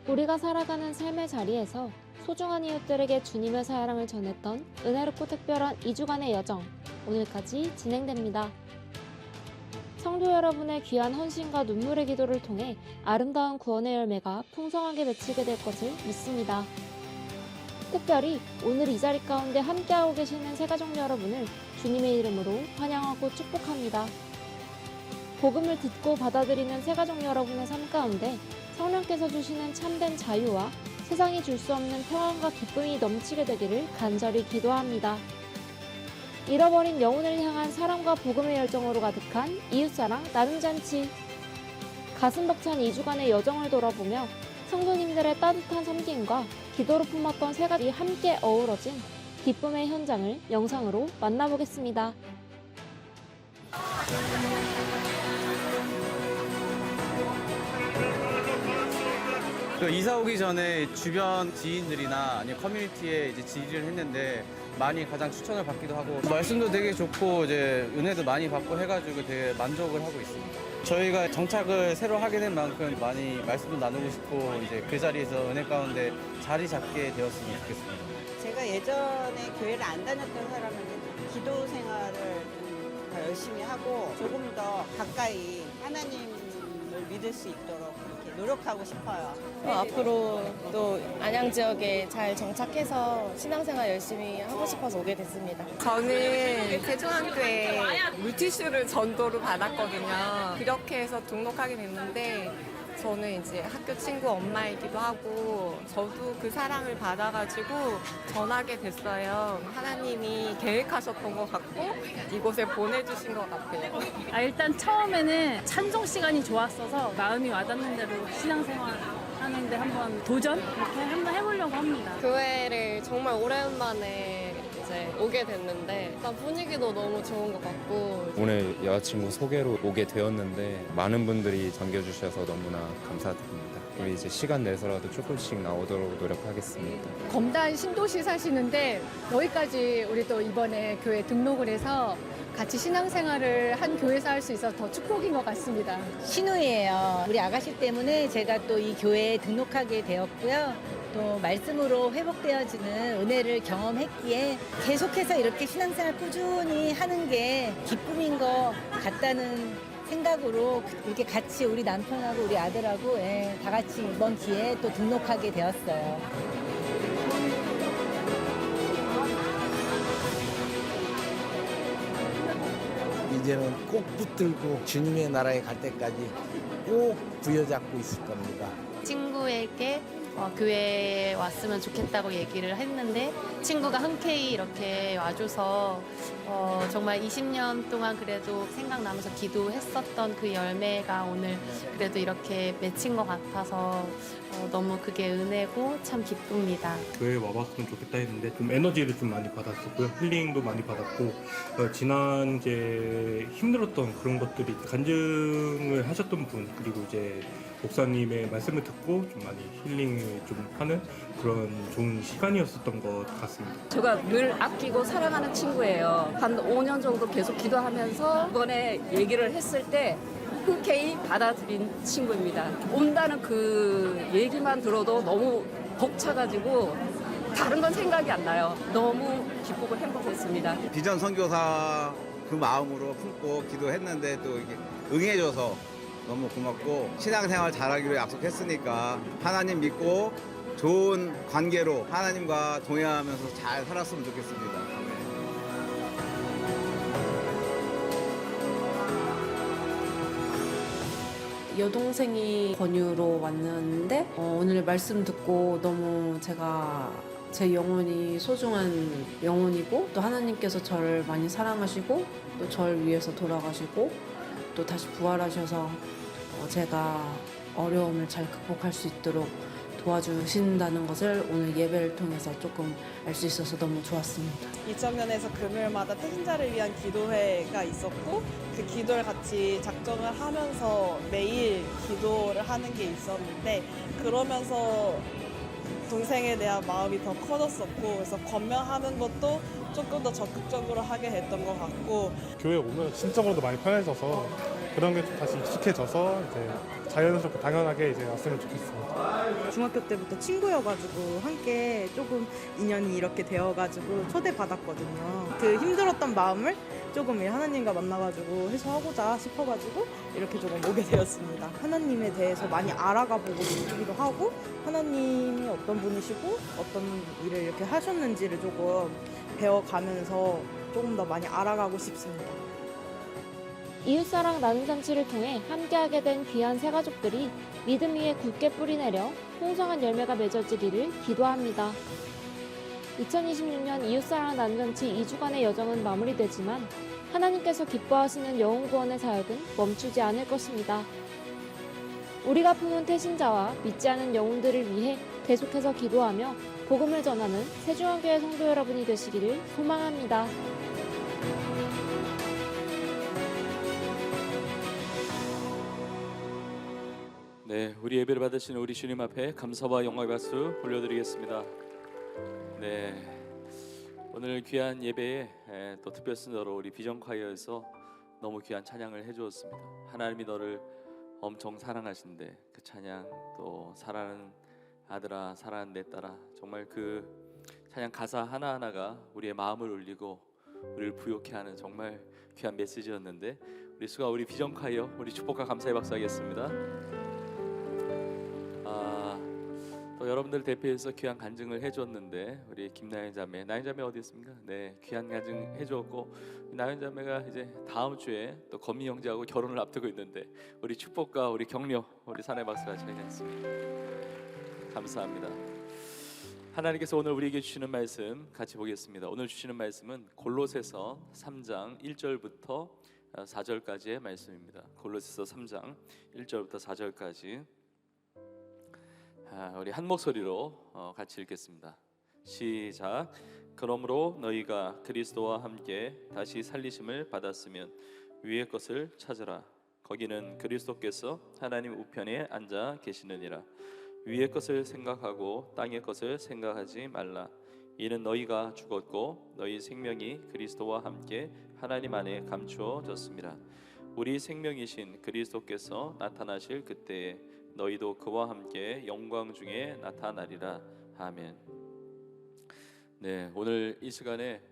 우리가 살아가는 삶의 자리에서 소중한 이웃들에게 주님의 사랑을 전했던 은혜롭고 특별한 2주간의 여정, 오늘까지 진행됩니다. 성도 여러분의 귀한 헌신과 눈물의 기도를 통해 아름다운 구원의 열매가 풍성하게 맺히게 될 것을 믿습니다. 특별히 오늘 이 자리 가운데 함께하고 계시는 새가족 여러분을 주님의 이름으로 환영하고 축복합니다. 복음을 듣고 받아들이는 새가족 여러분의 삶 가운데 성령께서 주시는 참된 자유와 세상이 줄 수 없는 평안과 기쁨이 넘치게 되기를 간절히 기도합니다. 잃어버린 영혼을 향한 사랑과 복음의 열정으로 가득한 이웃사랑 나눔잔치. 가슴 벅찬 2주간의 여정을 돌아보며 성도님들의 따뜻한 섬김과 기도로 품었던 세 가지 함께 어우러진 기쁨의 현장을 영상으로 만나보겠습니다. 이사 오기 전에 주변 지인들이나 아니면 커뮤니티에 이제 질의를 했는데 많이 가장 추천을 받기도 하고 말씀도 되게 좋고 이제 은혜도 많이 받고 해가지고 되게 만족을 하고 있습니다. 저희가 정착을 새로 하게 된 만큼 많이 말씀도 나누고 싶고 이제 그 자리에서 은혜 가운데 자리 잡게 되었으면 좋겠습니다. 제가 예전에 교회를 안 다녔던 사람은 기도 생활을 좀 더 열심히 하고 조금 더 가까이 하나님을 믿을 수 있도록 그렇게 노력하고 싶어요. 앞으로 또 안양 지역에 잘 정착해서 신앙생활 열심히 하고 싶어서 오게 됐습니다. 저는 세종학교에 물티슈를 전도로 받았거든요. 그렇게 해서 등록하게 됐는데 저는 이제 학교 친구 엄마이기도 하고 저도 그 사랑을 받아가지고 전하게 됐어요. 하나님이 계획하셨던 것 같고 이곳에 보내주신 것 같아요. 일단 처음에는 찬송 시간이 좋았어서 마음이 와닿는 대로 신앙생활 하는데 한번 도전? 이렇게 한번 해보려고 합니다. 교회를 정말 오랜만에 이제 오게 됐는데 일단 분위기도 너무 좋은 것 같고 오늘 여자친구 소개로 오게 되었는데 많은 분들이 반겨주셔서 너무나 감사드립니다. 우리 이제 시간 내서라도 조금씩 나오도록 노력하겠습니다. 검단 신도시 사시는데 여기까지 우리 또 이번에 교회 등록을 해서 같이 신앙생활을 한 교회에서 할 수 있어서 더 축복인 것 같습니다. 신우이에요. 우리 아가씨 때문에 제가 또 이 교회에 등록하게 되었고요. 또 말씀으로 회복되어지는 은혜를 경험했기에 계속해서 이렇게 신앙생활 꾸준히 하는 게 기쁨인 것 같다는 생각으로 이렇게 같이 우리 남편하고 우리 아들하고 다 같이 이번 기회에 또 등록하게 되었어요. 이제는 꼭 붙들고 주님의 나라에 갈 때까지 꼭 부여잡고 있을 겁니다. 친구에게 교회에 왔으면 좋겠다고 얘기를 했는데 친구가 흔쾌히 이렇게 와줘서 정말 20년 동안 그래도 생각나면서 기도했었던 그 열매가 오늘 그래도 이렇게 맺힌 것 같아서 너무 그게 은혜고 참 기쁩니다. 교회에 와봤으면 좋겠다 했는데 좀 에너지를 좀 많이 받았었고요. 힐링도 많이 받았고 지난 이제 힘들었던 그런 것들이 간증을 하셨던 분 그리고 이제 목사님의 말씀을 듣고 좀 많이 힐링을 좀 하는 그런 좋은 시간이었었던 것 같습니다. 제가 늘 아끼고 사랑하는 친구예요. 한 5년 정도 계속 기도하면서 이번에 얘기를 했을 때 흔쾌히 받아들인 친구입니다. 온다는 그 얘기만 들어도 너무 벅차가지고 다른 건 생각이 안 나요. 너무 기쁘고 행복했습니다. 비전 선교사 그 마음으로 품고 기도했는데 또 이렇게 응해줘서 너무 고맙고 신앙생활 잘하기로 약속했으니까 하나님 믿고 좋은 관계로 하나님과 동행하면서 잘 살았으면 좋겠습니다. 여동생이 권유로 왔는데 오늘 말씀 듣고 너무 제 영혼이 소중한 영혼이고 또 하나님께서 저를 많이 사랑하시고 또 저를 위해서 돌아가시고 또 다시 부활하셔서 제가 어려움을 잘 극복할 수 있도록 도와주신다는 것을 오늘 예배를 통해서 조금 알 수 있어서 너무 좋았습니다. 이청년에서 금요일마다 태신자를 위한 기도회가 있었고 그 기도를 같이 작정을 하면서 매일 기도를 하는 게 있었는데 그러면서 동생에 대한 마음이 더 커졌었고 그래서 권면하는 것도 조금 더 적극적으로 하게 됐던 것 같고 교회 오면 심적으로도 많이 편해져서 그런 게 좀 다시 익숙해져서 이제 자연스럽고 당연하게 이제 왔으면 좋겠습니다. 중학교 때부터 친구여가지고 함께 조금 인연이 이렇게 되어가지고 초대받았거든요. 그 힘들었던 마음을 조금 하나님과 만나가지고 해소하고자 싶어가지고 이렇게 조금 오게 되었습니다. 하나님에 대해서 많이 알아가 보고 싶기도 하고 하나님이 어떤 분이시고 어떤 일을 이렇게 하셨는지를 조금 배워가면서 조금 더 많이 알아가고 싶습니다. 이웃사랑 나눔 잔치를 통해 함께하게 된 귀한 새 가족들이 믿음 위에 굳게 뿌리내려 풍성한 열매가 맺어지기를 기도합니다. 2026년 이웃사랑 나눔 잔치 2주간의 여정은 마무리되지만 하나님께서 기뻐하시는 영혼 구원의 사역은 멈추지 않을 것입니다. 우리가 품은 태신자와 믿지 않은 영혼들을 위해 계속해서 기도하며 복음을 전하는 세중앙교회 성도 여러분이 되시기를 소망합니다. 네, 우리 예배를 받으시는 우리 주님 앞에 감사와 영광의 박수 올려드리겠습니다. 네, 오늘 귀한 예배에 또 특별 순서로 우리 비전콰이어에서 너무 귀한 찬양을 해주었습니다. 하나님이 너를 엄청 사랑하신대 그 찬양 또 사랑하는 아들아 사랑하는 내 딸아 정말 그 찬양 가사 하나하나가 우리의 마음을 울리고 우리를 부욕해 하는 정말 귀한 메시지였는데 우리 수가 우리 비전콰이어 우리 축복과 감사의 박수 하겠습니다. 또 여러분들 대표해서 귀한 간증을 해줬는데 우리 김나연 자매, 나연 자매 어디 있습니까? 네, 귀한 간증 해줬고 나연 자매가 이제 다음 주에 또 건미 형제하고 결혼을 앞두고 있는데 우리 축복과 우리 격려, 우리 사나이 박수 같이 하겠습니다. 감사합니다. 하나님께서 오늘 우리에게 주시는 말씀 같이 보겠습니다. 오늘 주시는 말씀은 골로새서 3장 1절부터 4절까지의 말씀입니다. 골로새서 3장 1절부터 4절까지 우리 한 목소리로 같이 읽겠습니다. 시작. 그러므로 너희가 그리스도와 함께 다시 살리심을 받았으면 위의 것을 찾으라. 거기는 그리스도께서 하나님 우편에 앉아 계시느니라. 위의 것을 생각하고 땅의 것을 생각하지 말라. 이는 너희가 죽었고 너희 생명이 그리스도와 함께 하나님 안에 감추어졌습니다. 우리 생명이신 그리스도께서 나타나실 그때에 너희도 그와 함께 영광 중에 나타나리라. 아멘. 네, 오늘 이 시간에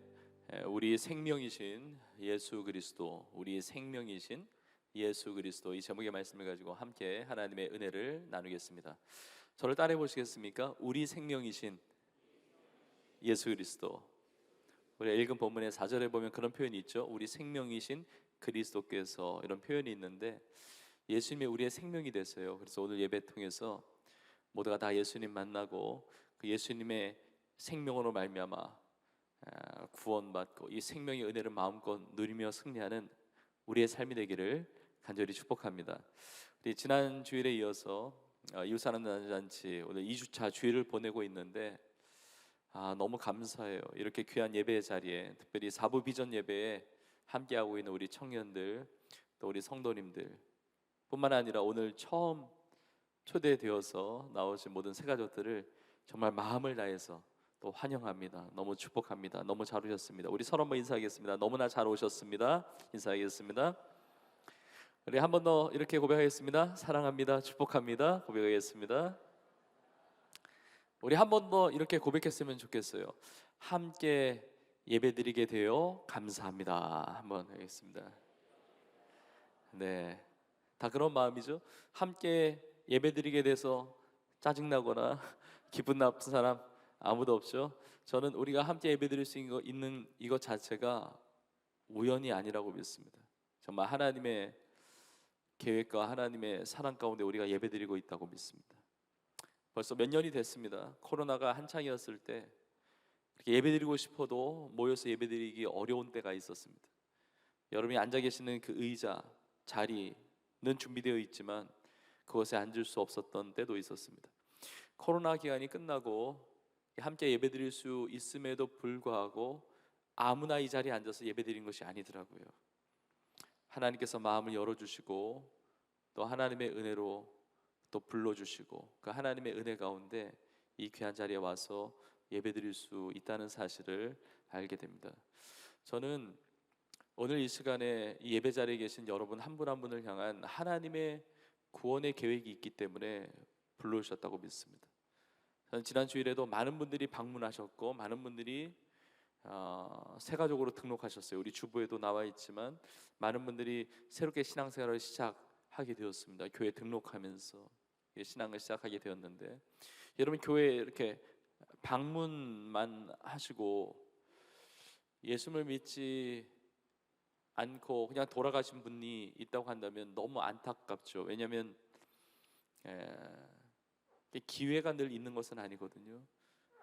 우리 생명이신 예수 그리스도, 우리 생명이신 예수 그리스도, 이 제목의 말씀을 가지고 함께 하나님의 은혜를 나누겠습니다. 저를 따라해 보시겠습니까? 우리 생명이신 예수 그리스도. 우리 읽은 본문의 4절에 보면 그런 표현이 있죠. 우리 생명이신 그리스도께서, 이런 표현이 있는데 예수님이 우리의 생명이 되세요. 그래서 오늘 예배 통해서 모두가 다 예수님 만나고 그 예수님의 생명으로 말미암아 구원받고 이 생명의 은혜를 마음껏 누리며 승리하는 우리의 삶이 되기를 간절히 축복합니다. 우리 지난 주일에 이어서 이웃사람 잔치 오늘 2주차 주일을 보내고 있는데 너무 감사해요. 이렇게 귀한 예배의 자리에, 특별히 사부 비전 예배에 함께하고 있는 우리 청년들, 또 우리 성도님들 뿐만 아니라 오늘 처음 초대되어서 나오신 모든 새가족들을 정말 마음을 다해서 또 환영합니다. 너무 축복합니다. 너무 잘 오셨습니다. 우리 서로 한번 인사하겠습니다. 너무나 잘 오셨습니다. 인사하겠습니다. 우리 한 번 더 이렇게 고백하겠습니다. 사랑합니다. 축복합니다. 고백하겠습니다. 우리 한 번 더 이렇게 고백했으면 좋겠어요. 함께 예배드리게 되어 감사합니다. 한번 하겠습니다. 네, 다 그런 마음이죠. 함께 예배드리게 돼서 짜증나거나 기분 나쁜 사람 아무도 없죠. 저는 우리가 함께 예배드릴 수 있는 이것 자체가 우연이 아니라고 믿습니다. 정말 하나님의 계획과 하나님의 사랑 가운데 우리가 예배드리고 있다고 믿습니다. 벌써 몇 년이 됐습니다. 코로나가 한창이었을 때 이렇게 예배드리고 싶어도 모여서 예배드리기 어려운 때가 있었습니다. 여러분이 앉아 계시는 그 의자, 자리는 준비되어 있지만 그것에 앉을 수 없었던 때도 있었습니다. 코로나 기간이 끝나고 함께 예배드릴 수 있음에도 불구하고 아무나 이 자리에 앉아서 예배드린 것이 아니더라고요. 하나님께서 마음을 열어주시고 또 하나님의 은혜로 또 불러주시고 그 하나님의 은혜 가운데 이 귀한 자리에 와서 예배드릴 수 있다는 사실을 알게 됩니다. 저는 오늘 이 시간에 이 예배 자리에 계신 여러분 한 분 한 분을 향한 하나님의 구원의 계획이 있기 때문에 불러주셨다고 믿습니다. 저는 지난 주일에도 많은 분들이 방문하셨고 많은 분들이 새가족으로 등록하셨어요. 우리 주보에도 나와 있지만 많은 분들이 새롭게 신앙생활을 시작하게 되었습니다. 교회 등록하면서 신앙을 시작하게 되었는데 여러분 교회에 이렇게 방문만 하시고 예수를 믿지 않고 그냥 돌아가신 분이 있다고 한다면 너무 안타깝죠. 왜냐하면 기회가 늘 있는 것은 아니거든요.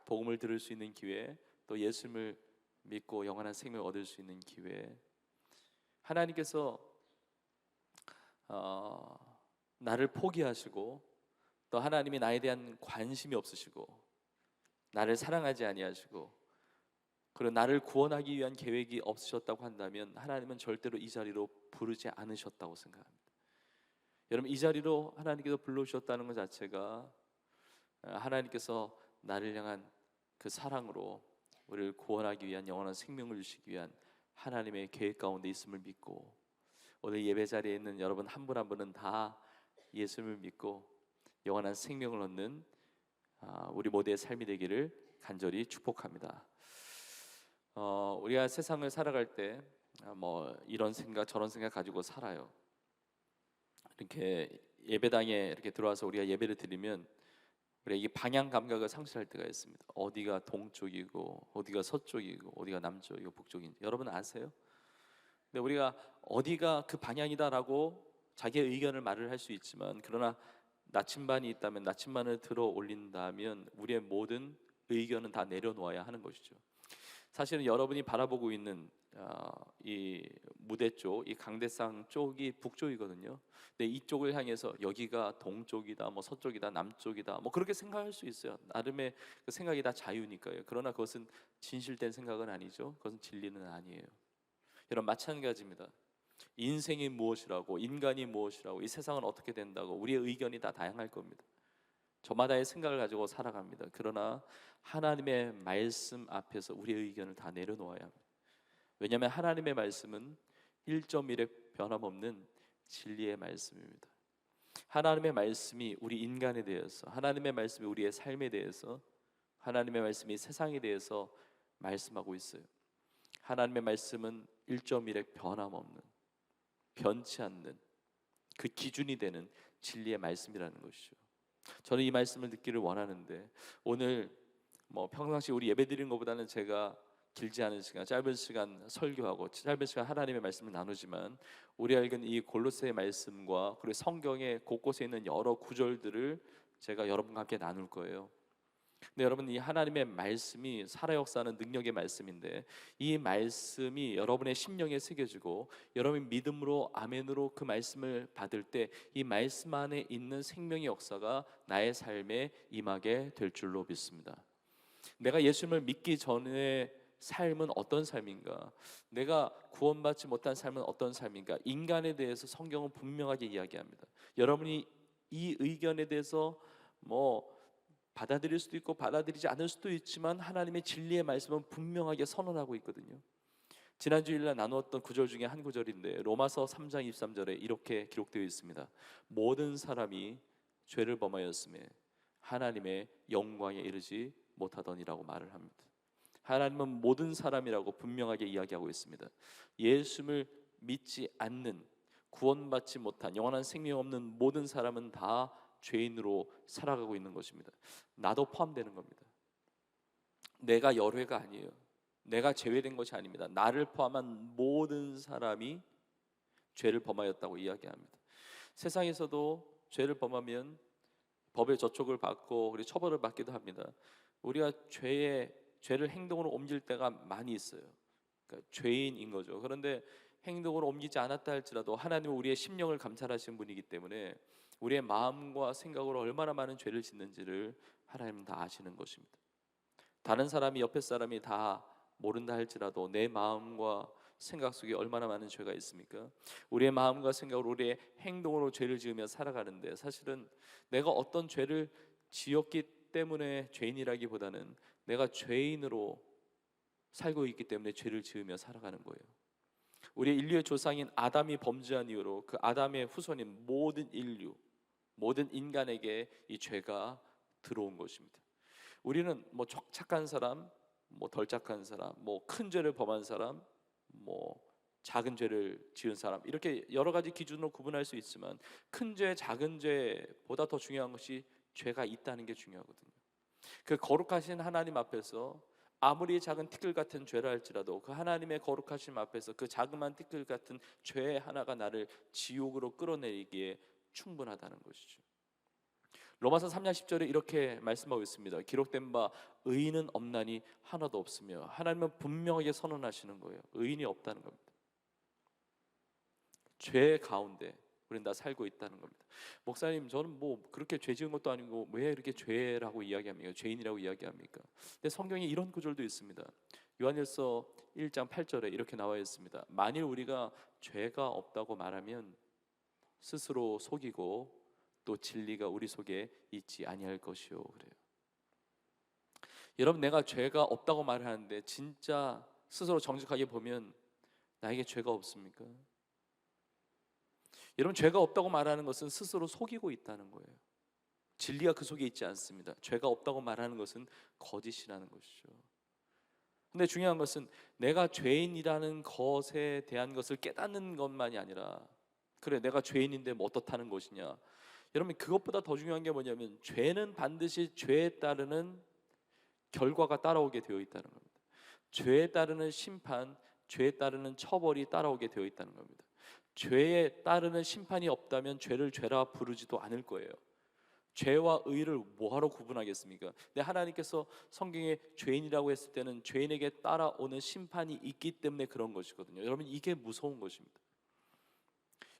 복음을 들을 수 있는 기회, 또 예수를 믿고 영원한 생명을 얻을 수 있는 기회. 하나님께서 나를 포기하시고 또 하나님이 나에 대한 관심이 없으시고 나를 사랑하지 아니하시고 그리고 나를 구원하기 위한 계획이 없으셨다고 한다면 하나님은 절대로 이 자리로 부르지 않으셨다고 생각합니다. 여러분 이 자리로 하나님께서 불러주셨다는 것 자체가 하나님께서 나를 향한 그 사랑으로 우리를 구원하기 위한 영원한 생명을 주시기 위한 하나님의 계획 가운데 있음을 믿고 오늘 예배 자리에 있는 여러분 한 분 한 분은 다 예수를 믿고 영원한 생명을 얻는 우리 모두의 삶이 되기를 간절히 축복합니다. 우리가 세상을 살아갈 때 이런 생각 저런 생각 가지고 살아요. 이렇게 예배당에 이렇게 들어와서 우리가 예배를 드리면 우리가 이 방향 감각을 상실할 때가 있습니다. 어디가 동쪽이고 어디가 서쪽이고 어디가 남쪽이고 북쪽인지 여러분 아세요? 근데 우리가 어디가 그 방향이다라고 자기의 의견을 말을 할 수 있지만 그러나 나침반이 있다면 나침반을 들어 올린다면 우리의 모든 의견은 다 내려놓아야 하는 것이죠. 사실은 여러분이 바라보고 있는 이 무대 쪽, 이 강대상 쪽이 북쪽이거든요. 근데 이쪽을 향해서 여기가 동쪽이다, 서쪽이다, 남쪽이다, 그렇게 생각할 수 있어요. 나름의 그 생각이 다 자유니까요. 그러나 그것은 진실된 생각은 아니죠. 그것은 진리는 아니에요. 여러분 마찬가지입니다. 인생이 무엇이라고, 인간이 무엇이라고, 이 세상은 어떻게 된다고 우리의 의견이 다 다양할 겁니다. 저마다의 생각을 가지고 살아갑니다. 그러나 하나님의 말씀 앞에서 우리의 의견을 다 내려놓아야 합니다. 왜냐하면 하나님의 말씀은 1.1의 변함없는 진리의 말씀입니다. 하나님의 말씀이 우리 인간에 대해서, 하나님의 말씀이 우리의 삶에 대해서, 하나님의 말씀이 세상에 대해서 말씀하고 있어요. 하나님의 말씀은 1.1의 변함없는, 변치 않는 그 기준이 되는 진리의 말씀이라는 것이죠. 저는 이 말씀을 듣기를 원하는데 오늘 평상시 우리 예배 드리는 것보다는 제가 길지 않은 시간, 짧은 시간 설교하고 짧은 시간 하나님의 말씀을 나누지만 우리가 읽은 이 골로새의 말씀과 그리고 성경의 곳곳에 있는 여러 구절들을 제가 여러분과 함께 나눌 거예요. 근데 여러분, 이 하나님의 말씀이 살아 역사하는 능력의 말씀인데 이 말씀이 여러분의 심령에 새겨지고 여러분이 믿음으로 아멘으로 그 말씀을 받을 때 이 말씀 안에 있는 생명의 역사가 나의 삶에 임하게 될 줄로 믿습니다. 내가 예수님을 믿기 전에 삶은 어떤 삶인가? 내가 구원받지 못한 삶은 어떤 삶인가? 인간에 대해서 성경은 분명하게 이야기합니다. 여러분이 이 의견에 대해서 받아들일 수도 있고 받아들이지 않을 수도 있지만 하나님의 진리의 말씀은 분명하게 선언하고 있거든요. 지난 주일날 나누었던 구절 중에 한 구절인데 로마서 3장 23절에 이렇게 기록되어 있습니다. 모든 사람이 죄를 범하였음에 하나님의 영광에 이르지 못하더니라고 말을 합니다. 하나님은 모든 사람이라고 분명하게 이야기하고 있습니다. 예수를 믿지 않는, 구원받지 못한, 영원한 생명 없는 모든 사람은 다 죄인으로 살아가고 있는 것입니다. 나도 포함되는 겁니다. 내가 열외가 아니에요. 내가 제외된 것이 아닙니다. 나를 포함한 모든 사람이 죄를 범하였다고 이야기합니다. 세상에서도 죄를 범하면 법의 저촉을 받고 그리고 처벌을 받기도 합니다. 우리가 죄를 행동으로 옮길 때가 많이 있어요. 그러니까 죄인인 거죠. 그런데 행동으로 옮기지 않았다 할지라도 하나님은 우리의 심령을 감찰하시는 분이기 때문에 우리의 마음과 생각으로 얼마나 많은 죄를 짓는지를 하나님은 다 아시는 것입니다. 다른 사람이, 옆에 사람이 다 모른다 할지라도 내 마음과 생각 속에 얼마나 많은 죄가 있습니까? 우리의 마음과 생각으로, 우리의 행동으로 죄를 지으며 살아가는데 사실은 내가 어떤 죄를 지었기 때문에 죄인이라기보다는 내가 죄인으로 살고 있기 때문에 죄를 지으며 살아가는 거예요. 우리 인류의 조상인 아담이 범죄한 이후로 그 아담의 후손인 모든 인류, 모든 인간에게 이 죄가 들어온 것입니다. 우리는 착한 사람, 덜 착한 사람, 큰 죄를 범한 사람, 작은 죄를 지은 사람, 이렇게 여러 가지 기준으로 구분할 수 있지만 큰 죄, 작은 죄보다 더 중요한 것이 죄가 있다는 게 중요하거든요. 그 거룩하신 하나님 앞에서 아무리 작은 티끌 같은 죄라 할지라도 그 하나님의 거룩하심 앞에서 그 자그마한 티끌 같은 죄 하나가 나를 지옥으로 끌어내리기에 충분하다는 것이죠. 로마서 3장 10절에 이렇게 말씀하고 있습니다. 기록된 바 의인은 없나니 하나도 없으며, 하나님은 분명하게 선언하시는 거예요. 의인이 없다는 겁니다. 죄 가운데 우리는 다 살고 있다는 겁니다. 목사님, 저는 그렇게 죄 지은 것도 아니고 왜 이렇게 죄라고 이야기합니까? 죄인이라고 이야기합니까? 근데 성경에 이런 구절도 있습니다. 요한일서 1장 8절에 이렇게 나와 있습니다. 만일 우리가 죄가 없다고 말하면 스스로 속이고 또 진리가 우리 속에 있지 아니할 것이요. 그래요. 여러분, 내가 죄가 없다고 말하는데 진짜 스스로 정직하게 보면 나에게 죄가 없습니까? 여러분, 죄가 없다고 말하는 것은 스스로 속이고 있다는 거예요. 진리가 그 속에 있지 않습니다. 죄가 없다고 말하는 것은 거짓이라는 것이죠. 근데 중요한 것은 내가 죄인이라는 것에 대한 것을 깨닫는 것만이 아니라, 그래 내가 죄인인데 어떻다는 것이냐. 여러분, 그것보다 더 중요한 게 뭐냐면 죄는 반드시 죄에 따르는 결과가 따라오게 되어 있다는 겁니다. 죄에 따르는 심판, 죄에 따르는 처벌이 따라오게 되어 있다는 겁니다. 죄에 따르는 심판이 없다면 죄를 죄라 부르지도 않을 거예요. 죄와 의를 뭐하러 구분하겠습니까? 근데 하나님께서 성경에 죄인이라고 했을 때는 죄인에게 따라오는 심판이 있기 때문에 그런 것이거든요. 여러분, 이게 무서운 것입니다.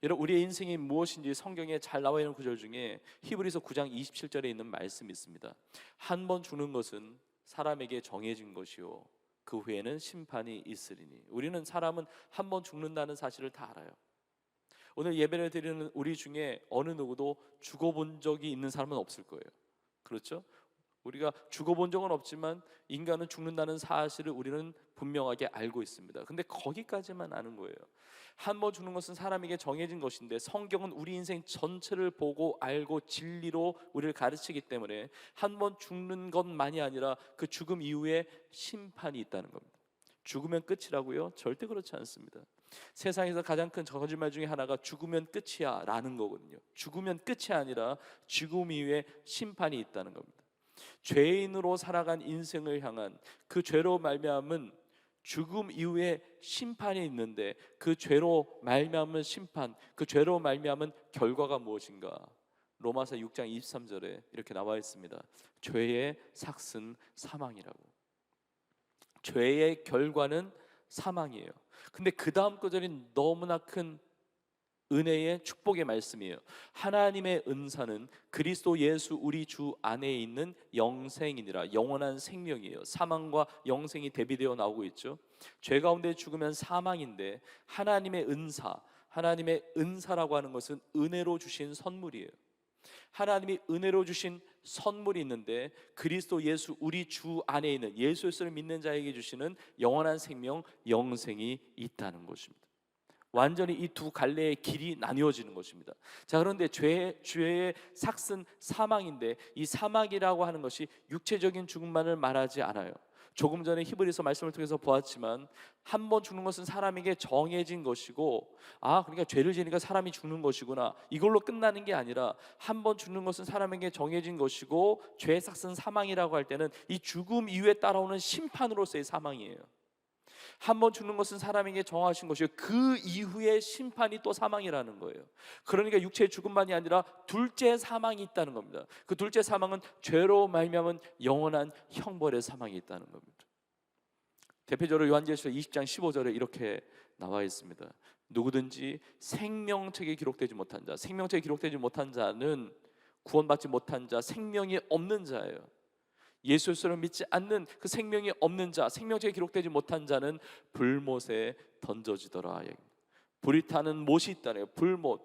여러분, 우리의 인생이 무엇인지 성경에 잘 나와 있는 구절 중에 히브리서 9장 27절에 있는 말씀이 있습니다. 한 번 죽는 것은 사람에게 정해진 것이요 그 후에는 심판이 있으리니. 우리는 사람은 한 번 죽는다는 사실을 다 알아요. 오늘 예배를 드리는 우리 중에 어느 누구도 죽어본 적이 있는 사람은 없을 거예요. 그렇죠? 우리가 죽어본 적은 없지만 인간은 죽는다는 사실을 우리는 분명하게 알고 있습니다. 근데 거기까지만 아는 거예요. 한 번 죽는 것은 사람에게 정해진 것인데 성경은 우리 인생 전체를 보고 알고 진리로 우리를 가르치기 때문에 한 번 죽는 것만이 아니라 그 죽음 이후에 심판이 있다는 겁니다. 죽으면 끝이라고요? 절대 그렇지 않습니다. 세상에서 가장 큰 거짓말 중에 하나가 죽으면 끝이야 라는 거거든요. 죽으면 끝이 아니라 죽음 이후에 심판이 있다는 겁니다. 죄인으로 살아간 인생을 향한 그 죄로 말미암은 죽음 이후에 심판이 있는데, 그 죄로 말미암은 심판, 그 죄로 말미암은 결과가 무엇인가? 로마서 6장 23절에 이렇게 나와 있습니다. 죄의 삭은 사망이라고. 죄의 결과는 사망이에요. 근데 그 다음 구절이 너무나 큰 은혜의 축복의 말씀이에요. 하나님의 은사는 그리스도 예수 우리 주 안에 있는 영생이니라. 영원한 생명이에요. 사망과 영생이 대비되어 나오고 있죠. 죄 가운데 죽으면 사망인데, 하나님의 은사, 하나님의 은사라고 하는 것은 은혜로 주신 선물이에요. 하나님이 은혜로 주신 선물이 있는데, 그리스도 예수 우리 주 안에 있는 예수 그리스도를 믿는 자에게 주시는 영원한 생명, 영생이 있다는 것입니다. 완전히 이 두 갈래의 길이 나뉘어지는 것입니다. 자, 그런데 죄의 삭은 사망인데, 이 사망이라고 하는 것이 육체적인 죽음만을 말하지 않아요. 조금 전에 히브리서 말씀을 통해서 보았지만, 한 번 죽는 것은 사람에게 정해진 것이고, 그러니까 죄를 지니까 사람이 죽는 것이구나, 이걸로 끝나는 게 아니라, 한 번 죽는 것은 사람에게 정해진 것이고, 죄의 삭은 사망이라고 할 때는 이 죽음 이후에 따라오는 심판으로서의 사망이에요. 한 번 죽는 것은 사람에게 정하신 것이고, 그 이후에 심판이 또 사망이라는 거예요. 그러니까 육체의 죽음만이 아니라 둘째 사망이 있다는 겁니다. 그 둘째 사망은 죄로 말미암은 영원한 형벌의 사망이 있다는 겁니다. 대표적으로 요한계시록 20장 15절에 이렇게 나와 있습니다. 누구든지 생명책에 기록되지 못한 자, 생명책에 기록되지 못한 자는 구원받지 못한 자, 생명이 없는 자예요. 예수 그리스도를 믿지 않는 그 생명이 없는 자, 생명책에 기록되지 못한 자는 불못에 던져지더라. 불이 타는 못이 있다네요. 불못,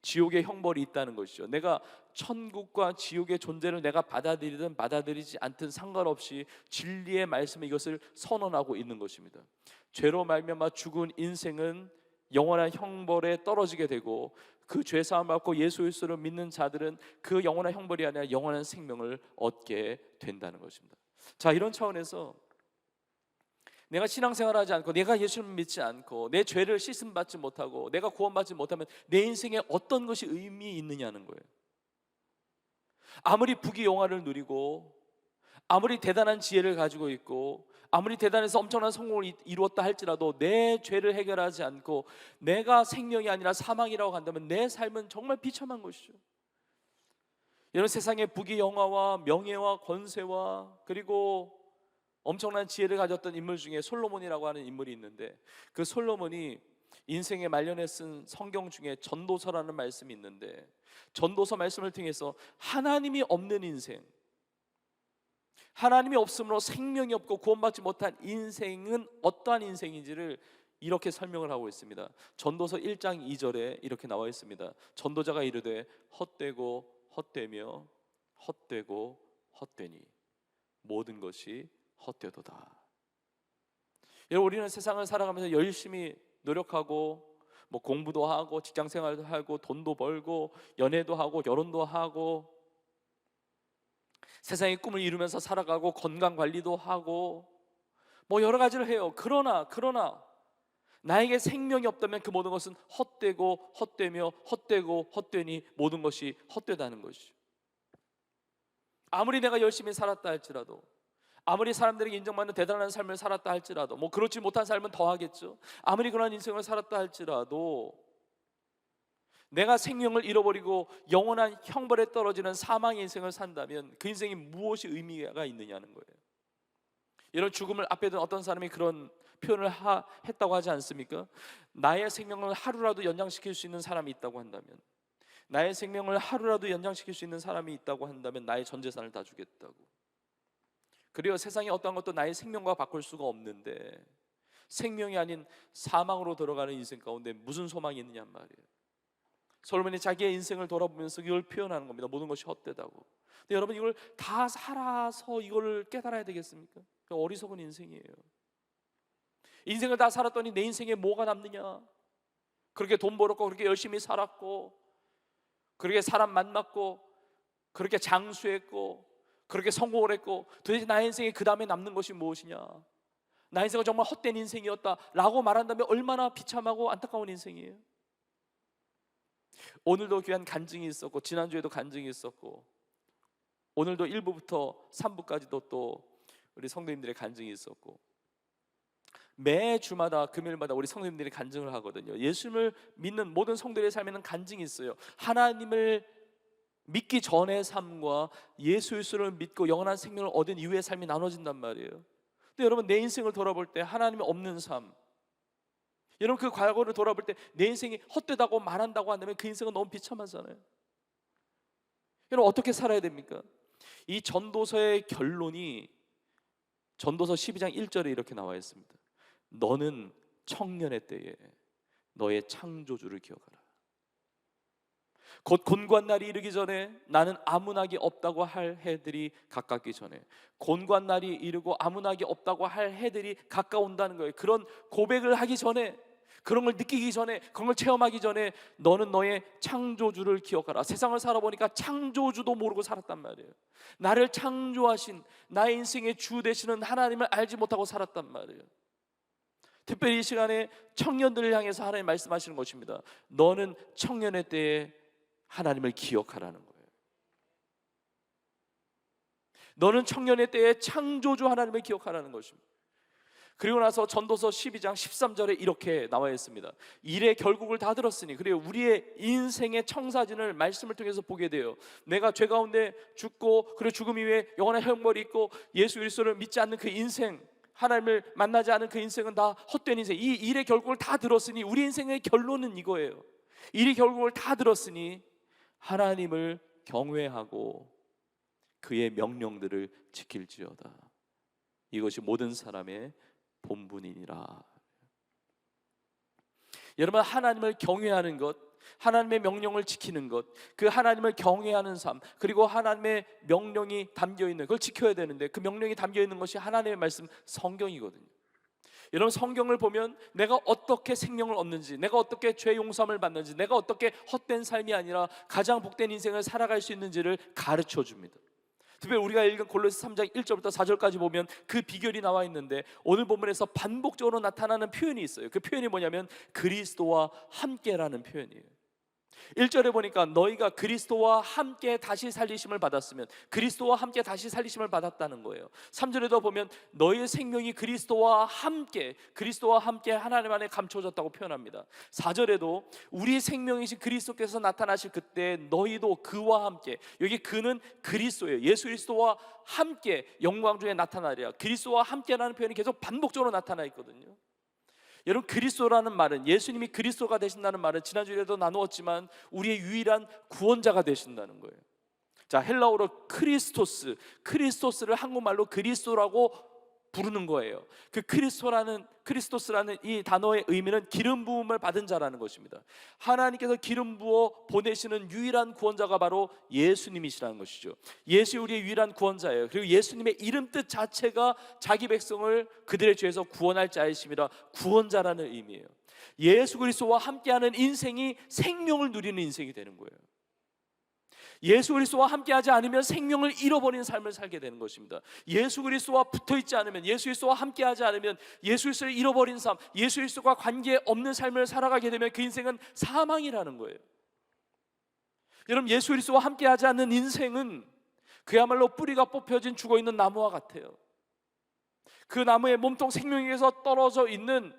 지옥의 형벌이 있다는 것이죠. 내가 천국과 지옥의 존재를 내가 받아들이든 받아들이지 않든 상관없이 진리의 말씀에 이것을 선언하고 있는 것입니다. 죄로 말미암아 죽은 인생은 영원한 형벌에 떨어지게 되고, 그 죄사함을 받고 예수 그리스도를 믿는 자들은 그 영원한 형벌이 아니라 영원한 생명을 얻게 된다는 것입니다. 자, 이런 차원에서 내가 신앙생활하지 않고, 내가 예수를 믿지 않고, 내 죄를 씻음받지 못하고, 내가 구원받지 못하면 내 인생에 어떤 것이 의미 있느냐는 거예요. 아무리 부귀영화를 누리고, 아무리 대단한 지혜를 가지고 있고, 아무리 대단해서 엄청난 성공을 이루었다 할지라도 내 죄를 해결하지 않고 내가 생명이 아니라 사망이라고 한다면 내 삶은 정말 비참한 것이죠. 여러분, 세상의 부귀영화와 명예와 권세와 그리고 엄청난 지혜를 가졌던 인물 중에 솔로몬이라고 하는 인물이 있는데, 그 솔로몬이 인생의 말년에 쓴 성경 중에 전도서라는 말씀이 있는데, 전도서 말씀을 통해서 하나님이 없는 인생, 하나님이 없으므로 생명이 없고 구원받지 못한 인생은 어떠한 인생인지를 이렇게 설명을 하고 있습니다. 전도서 1장 2절에 이렇게 나와 있습니다. 전도자가 이르되 헛되고 헛되며 헛되고 헛되니 모든 것이 헛되도다. 여러분, 우리는 세상을 살아가면서 열심히 노력하고 공부도 하고 직장생활도 하고 돈도 벌고 연애도 하고 결혼도 하고 세상의 꿈을 이루면서 살아가고 건강관리도 하고 여러 가지를 해요. 그러나 나에게 생명이 없다면 그 모든 것은 헛되고 헛되며 헛되고 헛되니 모든 것이 헛되다는 것이죠. 아무리 내가 열심히 살았다 할지라도, 아무리 사람들에게 인정받는 대단한 삶을 살았다 할지라도, 그렇지 못한 삶은 더 하겠죠. 아무리 그런 인생을 살았다 할지라도 내가 생명을 잃어버리고 영원한 형벌에 떨어지는 사망의 인생을 산다면 그 인생이 무엇이 의미가 있느냐는 거예요. 이런 죽음을 앞에 둔 어떤 사람이 그런 표현을 했다고 하지 않습니까? 나의 생명을 하루라도 연장시킬 수 있는 사람이 있다고 한다면, 나의 생명을 하루라도 연장시킬 수 있는 사람이 있다고 한다면 나의 전 재산을 다 주겠다고. 그리고 세상에 어떠한 것도 나의 생명과 바꿀 수가 없는데, 생명이 아닌 사망으로 들어가는 인생 가운데 무슨 소망이 있느냐 말이에요. 솔로몬이 자기의 인생을 돌아보면서 이걸 표현하는 겁니다. 모든 것이 헛되다고. 근데 여러분, 이걸 다 살아서 이걸 깨달아야 되겠습니까? 어리석은 인생이에요. 인생을 다 살았더니 내 인생에 뭐가 남느냐? 그렇게 돈 벌었고, 그렇게 열심히 살았고, 그렇게 사람 만났고, 그렇게 장수했고, 그렇게 성공을 했고, 도대체 나의 인생에 그 다음에 남는 것이 무엇이냐? 나의 인생은 정말 헛된 인생이었다라고 말한다면 얼마나 비참하고 안타까운 인생이에요. 오늘도 귀한 간증이 있었고 지난주에도 간증이 있었고 오늘도 1부부터 3부까지도 또 우리 성도님들의 간증이 있었고 매 주마다 금요일마다 우리 성도님들이 간증을 하거든요. 예수님을 믿는 모든 성도들의 삶에는 간증이 있어요. 하나님을 믿기 전의 삶과 예수 그리스도를 믿고 영원한 생명을 얻은 이후의 삶이 나눠진단 말이에요. 근데 여러분 내 인생을 돌아볼 때 하나님이 없는 삶, 여러분 그 과거를 돌아볼 때 내 인생이 헛되다고 말한다고 한다면 그 인생은 너무 비참하잖아요. 여러분 어떻게 살아야 됩니까? 이 전도서의 결론이 전도서 12장 1절에 이렇게 나와 있습니다. 너는 청년의 때에 너의 창조주를 기억하라. 곧 곤고한 날이 이르기 전에 나는 아무나기 없다고 할 해들이 가깝기 전에, 곤고한 날이 이르고 아무나기 없다고 할 해들이 가까운다는 거예요. 그런 고백을 하기 전에, 그런 걸 느끼기 전에, 그런 걸 체험하기 전에 너는 너의 창조주를 기억하라. 세상을 살아보니까 창조주도 모르고 살았단 말이에요. 나를 창조하신 나의 인생의 주 되시는 하나님을 알지 못하고 살았단 말이에요. 특별히 이 시간에 청년들을 향해서 하나님 말씀하시는 것입니다. 너는 청년의 때에 하나님을 기억하라는 거예요. 너는 청년의 때에 창조주 하나님을 기억하라는 것입니다. 그리고 나서 전도서 12장 13절에 이렇게 나와 있습니다. 일의 결국을 다 들었으니, 그리고 우리의 인생의 청사진을 말씀을 통해서 보게 돼요. 내가 죄 가운데 죽고 그리고 죽음 이후에 영원한 형벌이 있고 예수 그리스도를 믿지 않는 그 인생, 하나님을 만나지 않은 그 인생은 다 헛된 인생. 이 일의 결국을 다 들었으니 우리 인생의 결론은 이거예요. 일의 결국을 다 들었으니 하나님을 경외하고 그의 명령들을 지킬지어다. 이것이 모든 사람의 본분이니라. 여러분, 하나님을 경외하는 것, 하나님의 명령을 지키는 것, 그 하나님을 경외하는 삶, 그리고 하나님의 명령이 담겨있는 그걸 지켜야 되는데 그 명령이 담겨있는 것이 하나님의 말씀 성경이거든요. 여러분, 성경을 보면 내가 어떻게 생명을 얻는지, 내가 어떻게 죄 용서함을 받는지, 내가 어떻게 헛된 삶이 아니라 가장 복된 인생을 살아갈 수 있는지를 가르쳐 줍니다. 특별히 우리가 읽은 골로새 3장 1절부터 4절까지 보면 그 비결이 나와 있는데 오늘 본문에서 반복적으로 나타나는 표현이 있어요. 그 표현이 뭐냐면 그리스도와 함께라는 표현이에요. 1절에 보니까 너희가 그리스도와 함께 다시 살리심을 받았으면, 그리스도와 함께 다시 살리심을 받았다는 거예요. 3절에도 보면 너희의 생명이 그리스도와 함께 하나님 안에 감춰졌다고 표현합니다. 4절에도 우리 생명이신 그리스도께서 나타나실 그때 너희도 그와 함께, 여기 그는 그리스도예요. 예수 그리스도와 함께 영광 중에 나타나리라. 그리스도와 함께라는 표현이 계속 반복적으로 나타나 있거든요. 여러분, 그리스도라는 말은, 예수님이 그리스도가 되신다는 말은 지난주에도 나누었지만 우리의 유일한 구원자가 되신다는 거예요. 자, 헬라어로 크리스토스를 한국말로 그리스도라고 부르는 거예요. 그 크리스토스라는 이 단어의 의미는 기름 부음을 받은 자라는 것입니다. 하나님께서 기름 부어 보내시는 유일한 구원자가 바로 예수님이시라는 것이죠. 예수 우리의 유일한 구원자예요. 그리고 예수님의 이름 뜻 자체가 자기 백성을 그들의 죄에서 구원할 자이심이라 구원자라는 의미예요. 예수 그리스도와 함께하는 인생이 생명을 누리는 인생이 되는 거예요. 예수 그리스도와 함께하지 않으면 생명을 잃어버린 삶을 살게 되는 것입니다. 예수 그리스도와 붙어있지 않으면, 예수 그리스도와 함께하지 않으면 예수 그리스도를 잃어버린 삶, 예수 그리스도와 관계없는 삶을 살아가게 되면 그 인생은 사망이라는 거예요. 여러분, 예수 그리스도와 함께하지 않는 인생은 그야말로 뿌리가 뽑혀진 죽어있는 나무와 같아요. 그 나무의 몸통 생명에서 떨어져 있는,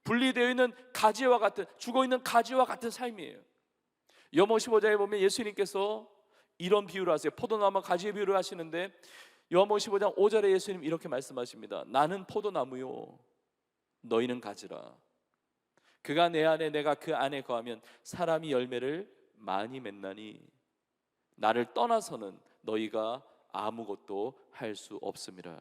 분리되어 있는 가지와 같은, 죽어있는 가지와 같은 삶이에요. 요한복음 15장에 보면 예수님께서 이런 비유를 하세요. 포도나무와 가지의 비유를 하시는데 요한복음 15장 5절에 예수님 이렇게 말씀하십니다. 나는 포도나무요 너희는 가지라. 그가 내 안에 내가 그 안에 거하면 사람이 열매를 많이 맺나니 나를 떠나서는 너희가 아무것도 할 수 없음이라.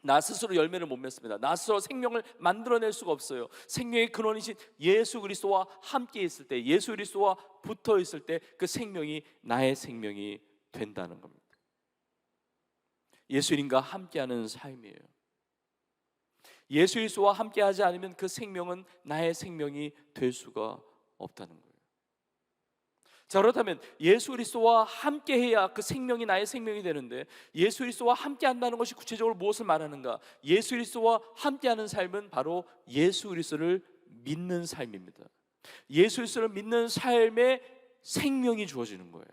나 스스로 열매를 못 맺습니다. 나 스스로 생명을 만들어낼 수가 없어요. 생명의 근원이신 예수 그리스도와 함께 있을 때, 예수 그리스도와 붙어 있을 때 그 생명이 나의 생명이 된다는 겁니다. 예수님과 함께하는 삶이에요. 예수 그리스도와 함께하지 않으면 그 생명은 나의 생명이 될 수가 없다는 거예요. 자, 그렇다면 예수 그리스도와 함께 해야 그 생명이 나의 생명이 되는데, 예수 그리스도와 함께 한다는 것이 구체적으로 무엇을 말하는가? 예수 그리스도와 함께하는 삶은 바로 예수 그리스도를 믿는 삶입니다. 예수 그리스도를 믿는 삶에 생명이 주어지는 거예요.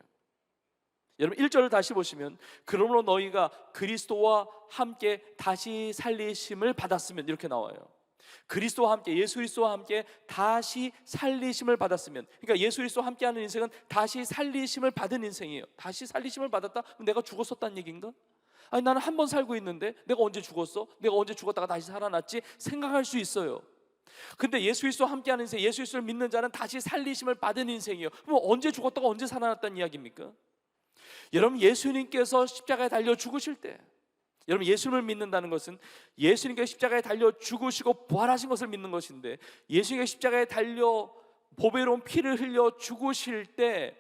여러분 1절을 다시 보시면, 그러므로 너희가 그리스도와 함께 다시 살리심을 받았으면, 이렇게 나와요. 그리스도와 함께, 예수 그리스도와 함께 다시 살리심을 받았으면, 그러니까 예수 그리스도와 함께하는 인생은 다시 살리심을 받은 인생이에요. 다시 살리심을 받았다? 내가 죽었었다는 얘기인가? 아니, 나는 한 번 살고 있는데 내가 언제 죽었어? 내가 언제 죽었다가 다시 살아났지? 생각할 수 있어요. 근데 예수 그리스도와 함께하는 인생, 예수 그리스도를 믿는 자는 다시 살리심을 받은 인생이에요. 그럼 언제 죽었다가 언제 살아났다는 이야기입니까? 여러분, 예수님께서 십자가에 달려 죽으실 때, 여러분 예수님을 믿는다는 것은 예수님께서 십자가에 달려 죽으시고 부활하신 것을 믿는 것인데, 예수님께서 십자가에 달려 보배로운 피를 흘려 죽으실 때,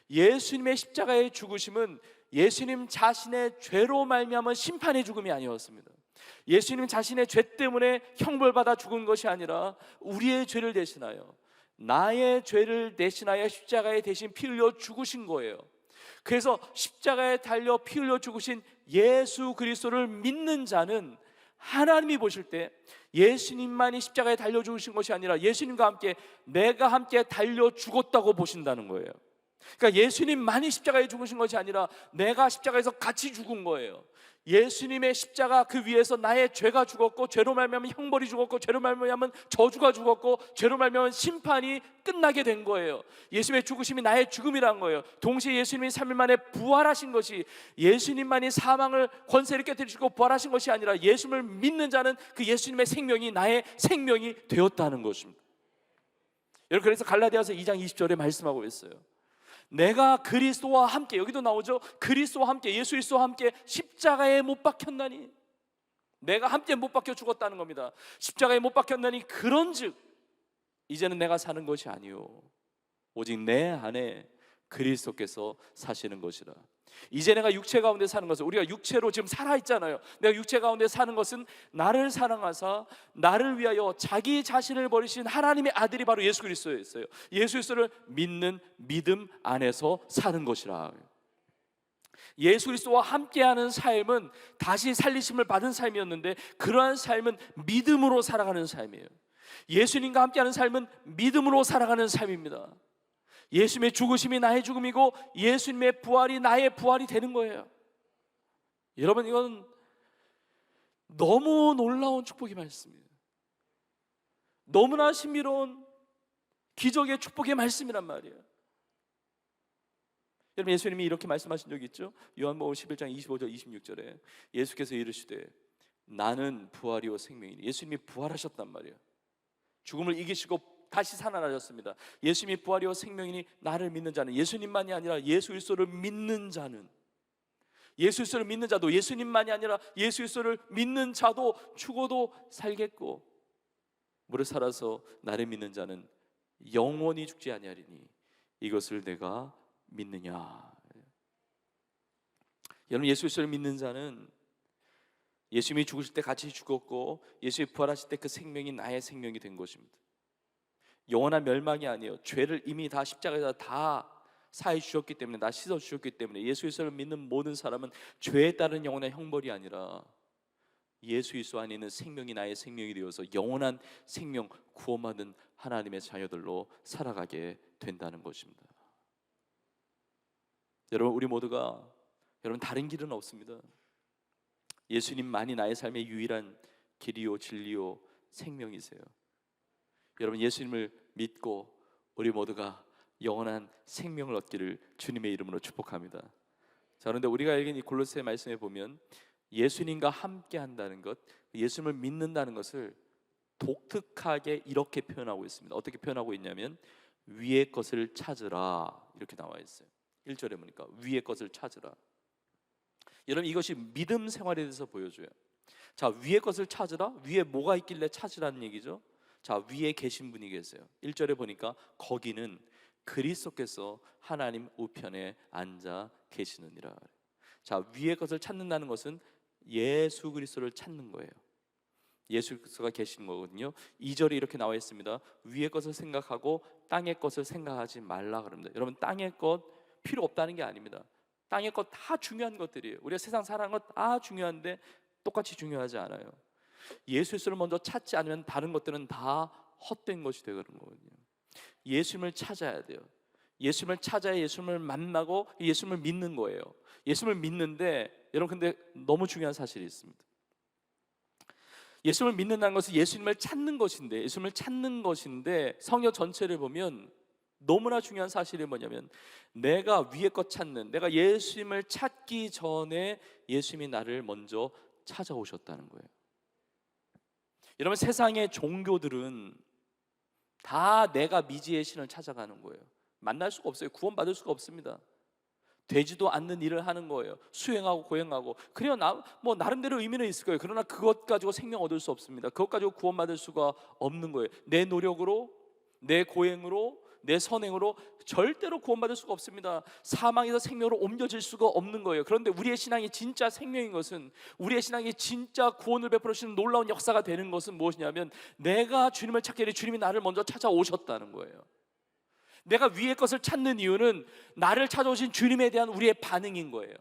예수님의 십자가의 죽으심은 예수님 자신의 죄로 말미암은 심판의 죽음이 아니었습니다. 예수님 자신의 죄 때문에 형벌받아 죽은 것이 아니라 우리의 죄를 대신하여, 나의 죄를 대신하여 십자가에 대신 피 흘려 죽으신 거예요. 그래서 십자가에 달려 피 흘려 죽으신 예수 그리스도를 믿는 자는 하나님이 보실 때 예수님만이 십자가에 달려 죽으신 것이 아니라 예수님과 함께 내가 함께 달려 죽었다고 보신다는 거예요. 그러니까 예수님만이 십자가에 죽으신 것이 아니라 내가 십자가에서 같이 죽은 거예요. 예수님의 십자가 그 위에서 나의 죄가 죽었고, 죄로 말미암은 형벌이 죽었고, 죄로 말미암은 저주가 죽었고, 죄로 말미암은 심판이 끝나게 된 거예요. 예수님의 죽으심이 나의 죽음이란 거예요. 동시에 예수님이 3일 만에 부활하신 것이, 예수님만이 사망을 권세를 깨뜨리시고 부활하신 것이 아니라 예수님을 믿는 자는 그 예수님의 생명이 나의 생명이 되었다는 것입니다. 여러분, 그래서 갈라디아서 2장 20절에 말씀하고 있어요. 내가 그리스도와 함께, 여기도 나오죠. 그리스도와 함께, 예수 그리스도와 함께 십자가에 못 박혔나니, 내가 함께 못 박혀 죽었다는 겁니다. 십자가에 못 박혔나니 그런즉 이제는 내가 사는 것이 아니요 오직 내 안에 그리스도께서 사시는 것이라. 이제 내가 육체 가운데 사는 것은, 우리가 육체로 지금 살아있잖아요. 내가 육체 가운데 사는 것은 나를 사랑하사 나를 위하여 자기 자신을 버리신 하나님의 아들이 바로 예수 그리스도였어요. 예수 그리스도를 믿는 믿음 안에서 사는 것이라. 예수 그리스도와 함께하는 삶은 다시 살리심을 받은 삶이었는데, 그러한 삶은 믿음으로 살아가는 삶이에요. 예수님과 함께하는 삶은 믿음으로 살아가는 삶입니다. 예수님의 죽으심이 나의 죽음이고 예수님의 부활이 나의 부활이 되는 거예요. 여러분, 이건 너무 놀라운 축복의 말씀이에요. 너무나 신비로운 기적의 축복의 말씀이란 말이에요. 여러분, 예수님이 이렇게 말씀하신 적이 있죠. 요한복음 11장 25절 26절에 예수께서 이르시되 나는 부활이요 생명이니, 예수님이 부활하셨단 말이에요. 죽음을 이기시고 다시 살아나셨습니다. 예수님이 부활이요 생명이니 나를 믿는 자는, 예수님만이 아니라 예수 그리스도를 믿는 자는, 예수 그리스도를 믿는 자도, 예수님만이 아니라 예수 그리스도를 믿는 자도 죽어도 살겠고 무릇 살아서 나를 믿는 자는 영원히 죽지 아니하리니 이것을 내가 믿느냐. 여러분, 예수 그리스도를 믿는 자는 예수님이 죽으실 때 같이 죽었고 예수님이 부활하실 때 그 생명이 나의 생명이 된 것입니다. 영원한 멸망이 아니에요. 죄를 이미 다 십자가에서 다 사해 주셨기 때문에, 다 씻어 주셨기 때문에 예수 그리스도를 믿는 모든 사람은 죄에 따른 영원한 형벌이 아니라 예수 그리스도 안에 있는 생명이 나의 생명이 되어서 영원한 생명, 구원받은 하나님의 자녀들로 살아가게 된다는 것입니다. 여러분, 우리 모두가, 여러분, 다른 길은 없습니다. 예수님만이 나의 삶의 유일한 길이요 진리요 생명이세요. 여러분, 예수님을 믿고 우리 모두가 영원한 생명을 얻기를 주님의 이름으로 축복합니다. 자, 그런데 우리가 읽은 이 골로새 말씀에 보면 예수님과 함께 한다는 것, 예수님을 믿는다는 것을 독특하게 이렇게 표현하고 있습니다. 어떻게 표현하고 있냐면 위의 것을 찾으라, 이렇게 나와 있어요. 1절에 보니까 위의 것을 찾으라. 여러분, 이것이 믿음 생활에 대해서 보여줘요. 자, 위의 것을 찾으라. 위에 뭐가 있길래 찾으라는 얘기죠? 자, 위에 계신 분이 계세요. 1절에 보니까 거기는 그리스도께서 하나님 우편에 앉아 계시느니라. 자, 위의 것을 찾는다는 것은 예수 그리스도를 찾는 거예요. 예수 그리스도가 계신 거거든요. 2절에 이렇게 나와 있습니다. 위의 것을 생각하고 땅의 것을 생각하지 말라 그럽니다. 여러분, 땅의 것 필요 없다는 게 아닙니다. 땅의 것 다 중요한 것들이에요. 우리가 세상 살아가는 것 다 중요한데 똑같이 중요하지 않아요. 예수 그리스도를 먼저 찾지 않으면 다른 것들은 다 헛된 것이 되는 거거든요. 예수님을 찾아야 돼요. 예수님을 찾아야 예수님을 만나고 예수님을 믿는 거예요. 예수님을 믿는데 여러분, 근데 너무 중요한 사실이 있습니다. 예수님을 믿는다는 것은 예수님을 찾는 것인데, 예수님을 찾는 것인데 성경 전체를 보면 너무나 중요한 사실이 뭐냐면, 내가 위의 것 찾는, 내가 예수님을 찾기 전에 예수님이 나를 먼저 찾아오셨다는 거예요. 여러분, 세상의 종교들은 다 내가 미지의 신을 찾아가는 거예요. 만날 수가 없어요. 구원받을 수가 없습니다. 되지도 않는 일을 하는 거예요. 수행하고 고행하고. 그래요, 뭐 나름대로 의미는 있을 거예요. 그러나 그것 가지고 생명 얻을 수 없습니다. 그것 가지고 구원받을 수가 없는 거예요. 내 노력으로, 내 고행으로, 내 선행으로 절대로 구원받을 수가 없습니다. 사망에서 생명으로 옮겨질 수가 없는 거예요. 그런데 우리의 신앙이 진짜 생명인 것은, 우리의 신앙이 진짜 구원을 베풀어 주시는 놀라운 역사가 되는 것은 무엇이냐면, 내가 주님을 찾기 전에 주님이 나를 먼저 찾아오셨다는 거예요. 내가 위의 것을 찾는 이유는 나를 찾아오신 주님에 대한 우리의 반응인 거예요.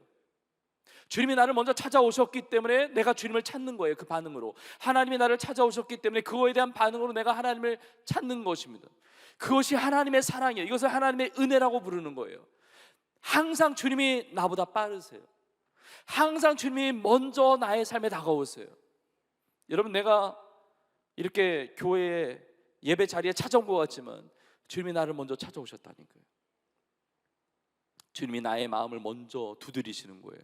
주님이 나를 먼저 찾아오셨기 때문에 내가 주님을 찾는 거예요. 그 반응으로. 하나님이 나를 찾아오셨기 때문에 그거에 대한 반응으로 내가 하나님을 찾는 것입니다. 그것이 하나님의 사랑이에요. 이것을 하나님의 은혜라고 부르는 거예요. 항상 주님이 나보다 빠르세요. 항상 주님이 먼저 나의 삶에 다가오세요. 여러분, 내가 이렇게 교회에 예배 자리에 찾아온 것 같지만 주님이 나를 먼저 찾아오셨다니까요. 주님이 나의 마음을 먼저 두드리시는 거예요.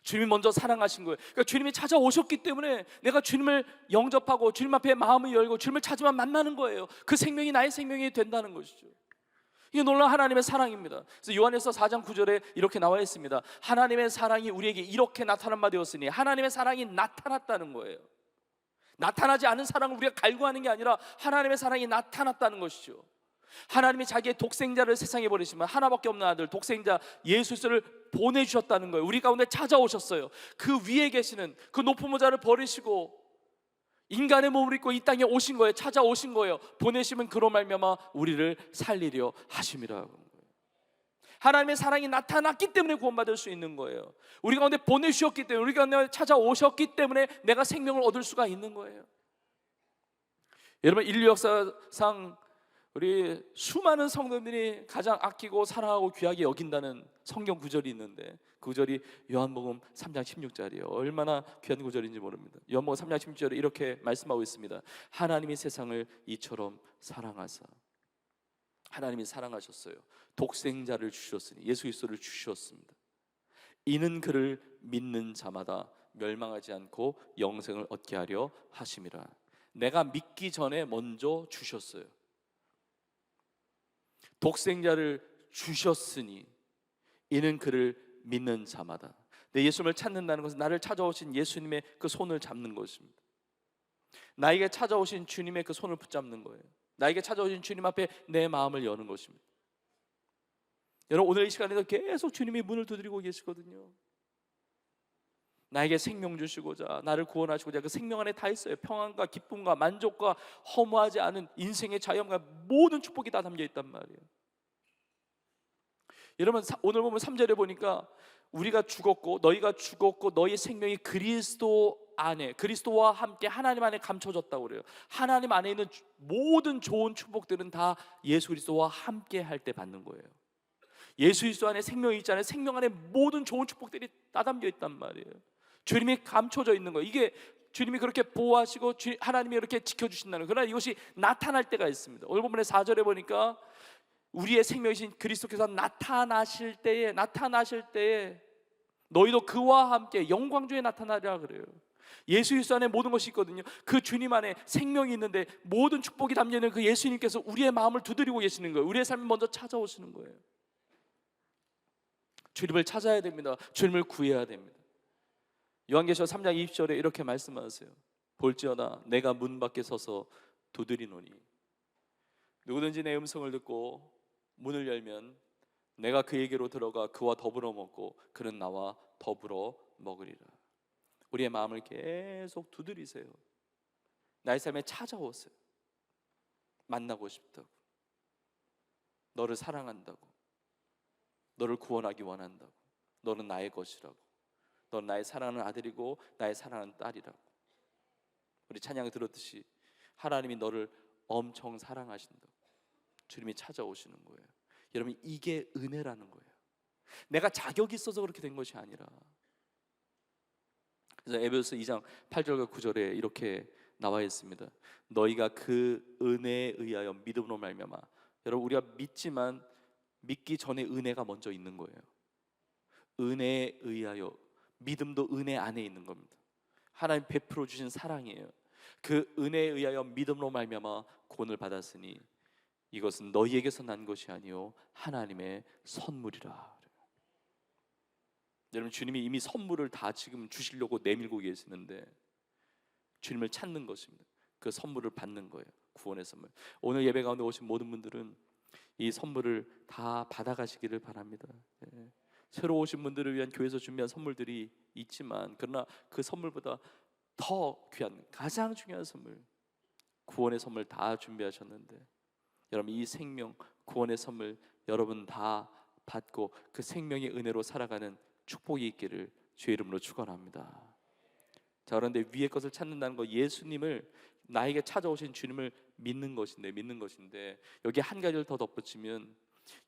주님이 먼저 사랑하신 거예요. 그러니까 주님이 찾아오셨기 때문에 내가 주님을 영접하고 주님 앞에 마음을 열고 주님을 찾으면 만나는 거예요. 그 생명이 나의 생명이 된다는 것이죠. 이게 놀라운 하나님의 사랑입니다. 그래서 요한에서 4장 9절에 이렇게 나와 있습니다. 하나님의 사랑이 우리에게 이렇게 나타난 바 되었으니, 하나님의 사랑이 나타났다는 거예요. 나타나지 않은 사랑을 우리가 갈구하는 게 아니라 하나님의 사랑이 나타났다는 것이죠. 하나님이 자기의 독생자를 세상에 보내시면 하나밖에 없는 아들 독생자 예수 그리스도를 보내주셨다는 거예요. 우리 가운데 찾아오셨어요. 그 위에 계시는 그 높은 모자를 버리시고 인간의 몸을 입고 이 땅에 오신 거예요. 찾아오신 거예요. 보내시면 그로 말미암아 우리를 살리려 하심이라. 하나님의 사랑이 나타났기 때문에 구원받을 수 있는 거예요. 우리 가운데 보내주셨기 때문에, 우리 가운데 찾아오셨기 때문에 내가 생명을 얻을 수가 있는 거예요. 여러분, 인류 역사상 우리 수많은 성도들이 가장 아끼고 사랑하고 귀하게 여긴다는 성경 구절이 있는데, 그 구절이 요한복음 3장 16절이에요. 얼마나 귀한 구절인지 모릅니다. 요한복음 3장 16절에 이렇게 말씀하고 있습니다. 하나님이 세상을 이처럼 사랑하사. 하나님이 사랑하셨어요. 독생자를 주셨으니, 예수 그리스도를 주셨습니다. 이는 그를 믿는 자마다 멸망하지 않고 영생을 얻게 하려 하심이라. 내가 믿기 전에 먼저 주셨어요. 독생자를 주셨으니 이는 그를 믿는 자마다. 내 예수님을 찾는다는 것은 나를 찾아오신 예수님의 그 손을 잡는 것입니다. 나에게 찾아오신 주님의 그 손을 붙잡는 거예요. 나에게 찾아오신 주님 앞에 내 마음을 여는 것입니다. 여러분, 오늘 이 시간에도 계속 주님이 문을 두드리고 계시거든요. 나에게 생명 주시고자, 나를 구원하시고자 그 생명 안에 다 있어요. 평안과 기쁨과 만족과 허무하지 않은 인생의 자유함과 모든 축복이 다 담겨 있단 말이에요. 여러분, 오늘 보면 3절에 보니까 우리가 죽었고 너희가 죽었고 너희 생명이 그리스도 안에, 그리스도와 함께 하나님 안에 감춰졌다고 그래요. 하나님 안에 있는 모든 좋은 축복들은 다 예수 그리스도와 함께 할 때 받는 거예요. 예수 그리스도 안에 생명이 있잖아요. 생명 안에 모든 좋은 축복들이 다 담겨 있단 말이에요. 주님이 감춰져 있는 거예요. 이게 주님이 그렇게 보호하시고 하나님이 이렇게 지켜주신다는 거예요. 그러나 이것이 나타날 때가 있습니다. 오늘 본문의 4절에 보니까 우리의 생명이신 그리스도께서 나타나실 때에 너희도 그와 함께 영광 중에 나타나리라 그래요. 예수 그리스도 안에 모든 것이 있거든요. 그 주님 안에 생명이 있는데 모든 축복이 담겨있는 그 예수님께서 우리의 마음을 두드리고 계시는 거예요. 우리의 삶을 먼저 찾아오시는 거예요. 주님을 찾아야 됩니다. 주님을 구해야 됩니다. 요한계시록 3장 20절에 이렇게 말씀하세요. 볼지어다 내가 문 밖에 서서 두드리노니 누구든지 내 음성을 듣고 문을 열면 내가 그에게로 들어가 그와 더불어 먹고 그는 나와 더불어 먹으리라. 우리의 마음을 계속 두드리세요. 나의 삶에 찾아오세요. 만나고 싶다고, 너를 사랑한다고, 너를 구원하기 원한다고, 너는 나의 것이라고, 너는 나의 사랑하는 아들이고 나의 사랑하는 딸이라고. 우리 찬양을 들었듯이 하나님이 너를 엄청 사랑하신다고 주님이 찾아오시는 거예요. 여러분, 이게 은혜라는 거예요. 내가 자격이 있어서 그렇게 된 것이 아니라. 그래서 에베소서 2장 8절과 9절에 이렇게 나와 있습니다. 너희가 그 은혜에 의하여 믿음으로 말미암아. 여러분, 우리가 믿지만 믿기 전에 은혜가 먼저 있는 거예요. 은혜에 의하여. 믿음도 은혜 안에 있는 겁니다. 하나님 베풀어 주신 사랑이에요. 그 은혜에 의하여 믿음으로 말미암아 구원을 받았으니 이것은 너희에게서 난 것이 아니요 하나님의 선물이라. 여러분, 주님이 이미 선물을 다 지금 주시려고 내밀고 계시는데 주님을 찾는 것입니다. 그 선물을 받는 거예요. 구원의 선물. 오늘 예배 가운데 오신 모든 분들은 이 선물을 다 받아가시기를 바랍니다. 새로 오신 분들을 위한 교회에서 준비한 선물들이 있지만, 그러나 그 선물보다 더 귀한, 가장 중요한 선물, 구원의 선물 다 준비하셨는데, 여러분, 이 생명, 구원의 선물 여러분 다 받고 그 생명의 은혜로 살아가는 축복이 있기를 주의 이름으로 축원합니다. 자, 그런데 위의 것을 찾는다는 거, 예수님을, 나에게 찾아오신 주님을 믿는 것인데 여기 한 가지를 더 덧붙이면,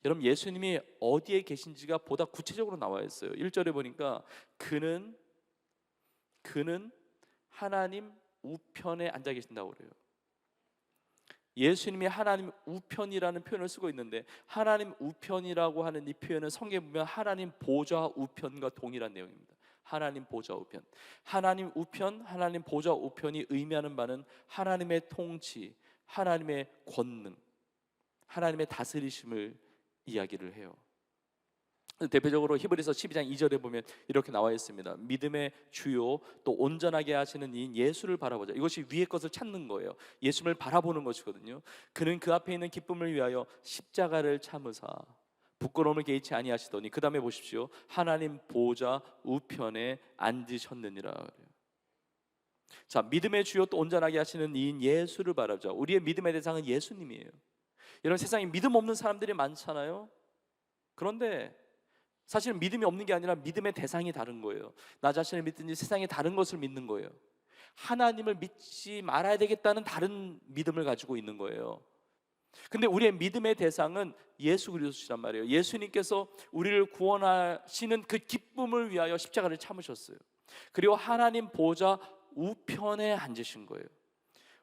여러분, 예수님이 어디에 계신지가 보다 구체적으로 나와 있어요. 1절에 보니까 그는 하나님 우편에 앉아 계신다고 그래요. 예수님이 하나님 우편이라는 표현을 쓰고 있는데, 하나님 우편이라고 하는 이 표현은 성경에 보면 하나님 보좌 우편과 동일한 내용입니다. 하나님 보좌 우편, 하나님 우편, 하나님 보좌 우편이 의미하는 바는 하나님의 통치, 하나님의 권능, 하나님의 다스리심을 이야기를 해요. 대표적으로 히브리서 12장 2절에 보면 이렇게 나와 있습니다. 믿음의 주요 또 온전하게 하시는 이인 예수를 바라보자. 이것이 위의 것을 찾는 거예요. 예수를 바라보는 것이거든요. 그는 그 앞에 있는 기쁨을 위하여 십자가를 참으사 부끄러움을 개의치 아니하시더니, 그 다음에 보십시오. 하나님 보좌 우편에 앉으셨느니라 그래요. 자, 믿음의 주요 또 온전하게 하시는 이인 예수를 바라보자. 우리의 믿음의 대상은 예수님이에요. 이런 세상에 믿음 없는 사람들이 많잖아요. 그런데 사실 믿음이 없는 게 아니라 믿음의 대상이 다른 거예요. 나 자신을 믿든지 세상에 다른 것을 믿는 거예요. 하나님을 믿지 말아야 되겠다는 다른 믿음을 가지고 있는 거예요. 근데 우리의 믿음의 대상은 예수 그리스도시란 말이에요. 예수님께서 우리를 구원하시는 그 기쁨을 위하여 십자가를 참으셨어요. 그리고 하나님 보좌 우편에 앉으신 거예요.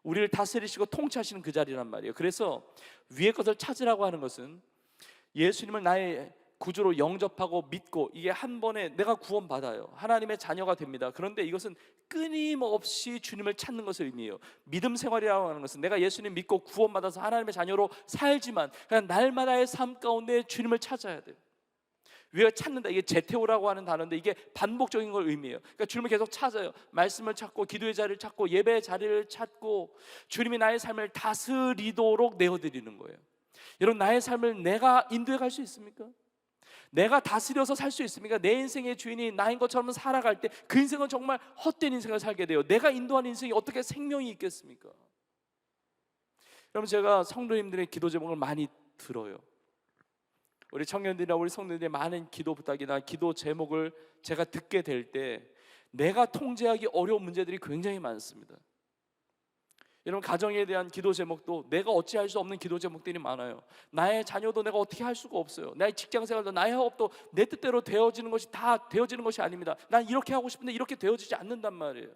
우리를 다스리시고 통치하시는 그 자리란 말이에요. 그래서 위의 것을 찾으라고 하는 것은 예수님을 나의 구주로 영접하고 믿고, 이게 한 번에 내가 구원받아요. 하나님의 자녀가 됩니다. 그런데 이것은 끊임없이 주님을 찾는 것을 의미해요. 믿음 생활이라고 하는 것은 내가 예수님 믿고 구원받아서 하나님의 자녀로 살지만 그냥 날마다의 삶 가운데 주님을 찾아야 돼요. 위에 찾는다, 이게 제테오라고 하는 단어인데 이게 반복적인 걸 의미해요. 그러니까 주님을 계속 찾아요. 말씀을 찾고 기도의 자리를 찾고 예배의 자리를 찾고 주님이 나의 삶을 다스리도록 내어드리는 거예요. 여러분, 나의 삶을 내가 인도해 갈 수 있습니까? 내가 다스려서 살 수 있습니까? 내 인생의 주인이 나인 것처럼 살아갈 때 그 인생은 정말 헛된 인생을 살게 돼요. 내가 인도하는 인생이 어떻게 생명이 있겠습니까? 여러분, 제가 성도님들의 기도 제목을 많이 들어요. 우리 청년들이나 우리 성도들의 많은 기도 부탁이나 기도 제목을 제가 듣게 될 때 내가 통제하기 어려운 문제들이 굉장히 많습니다. 여러분, 가정에 대한 기도 제목도 내가 어찌할 수 없는 기도 제목들이 많아요. 나의 자녀도 내가 어떻게 할 수가 없어요. 나의 직장생활도 나의 학업도 내 뜻대로 되어지는 것이 다 되어지는 것이 아닙니다. 난 이렇게 하고 싶은데 이렇게 되어지지 않는단 말이에요.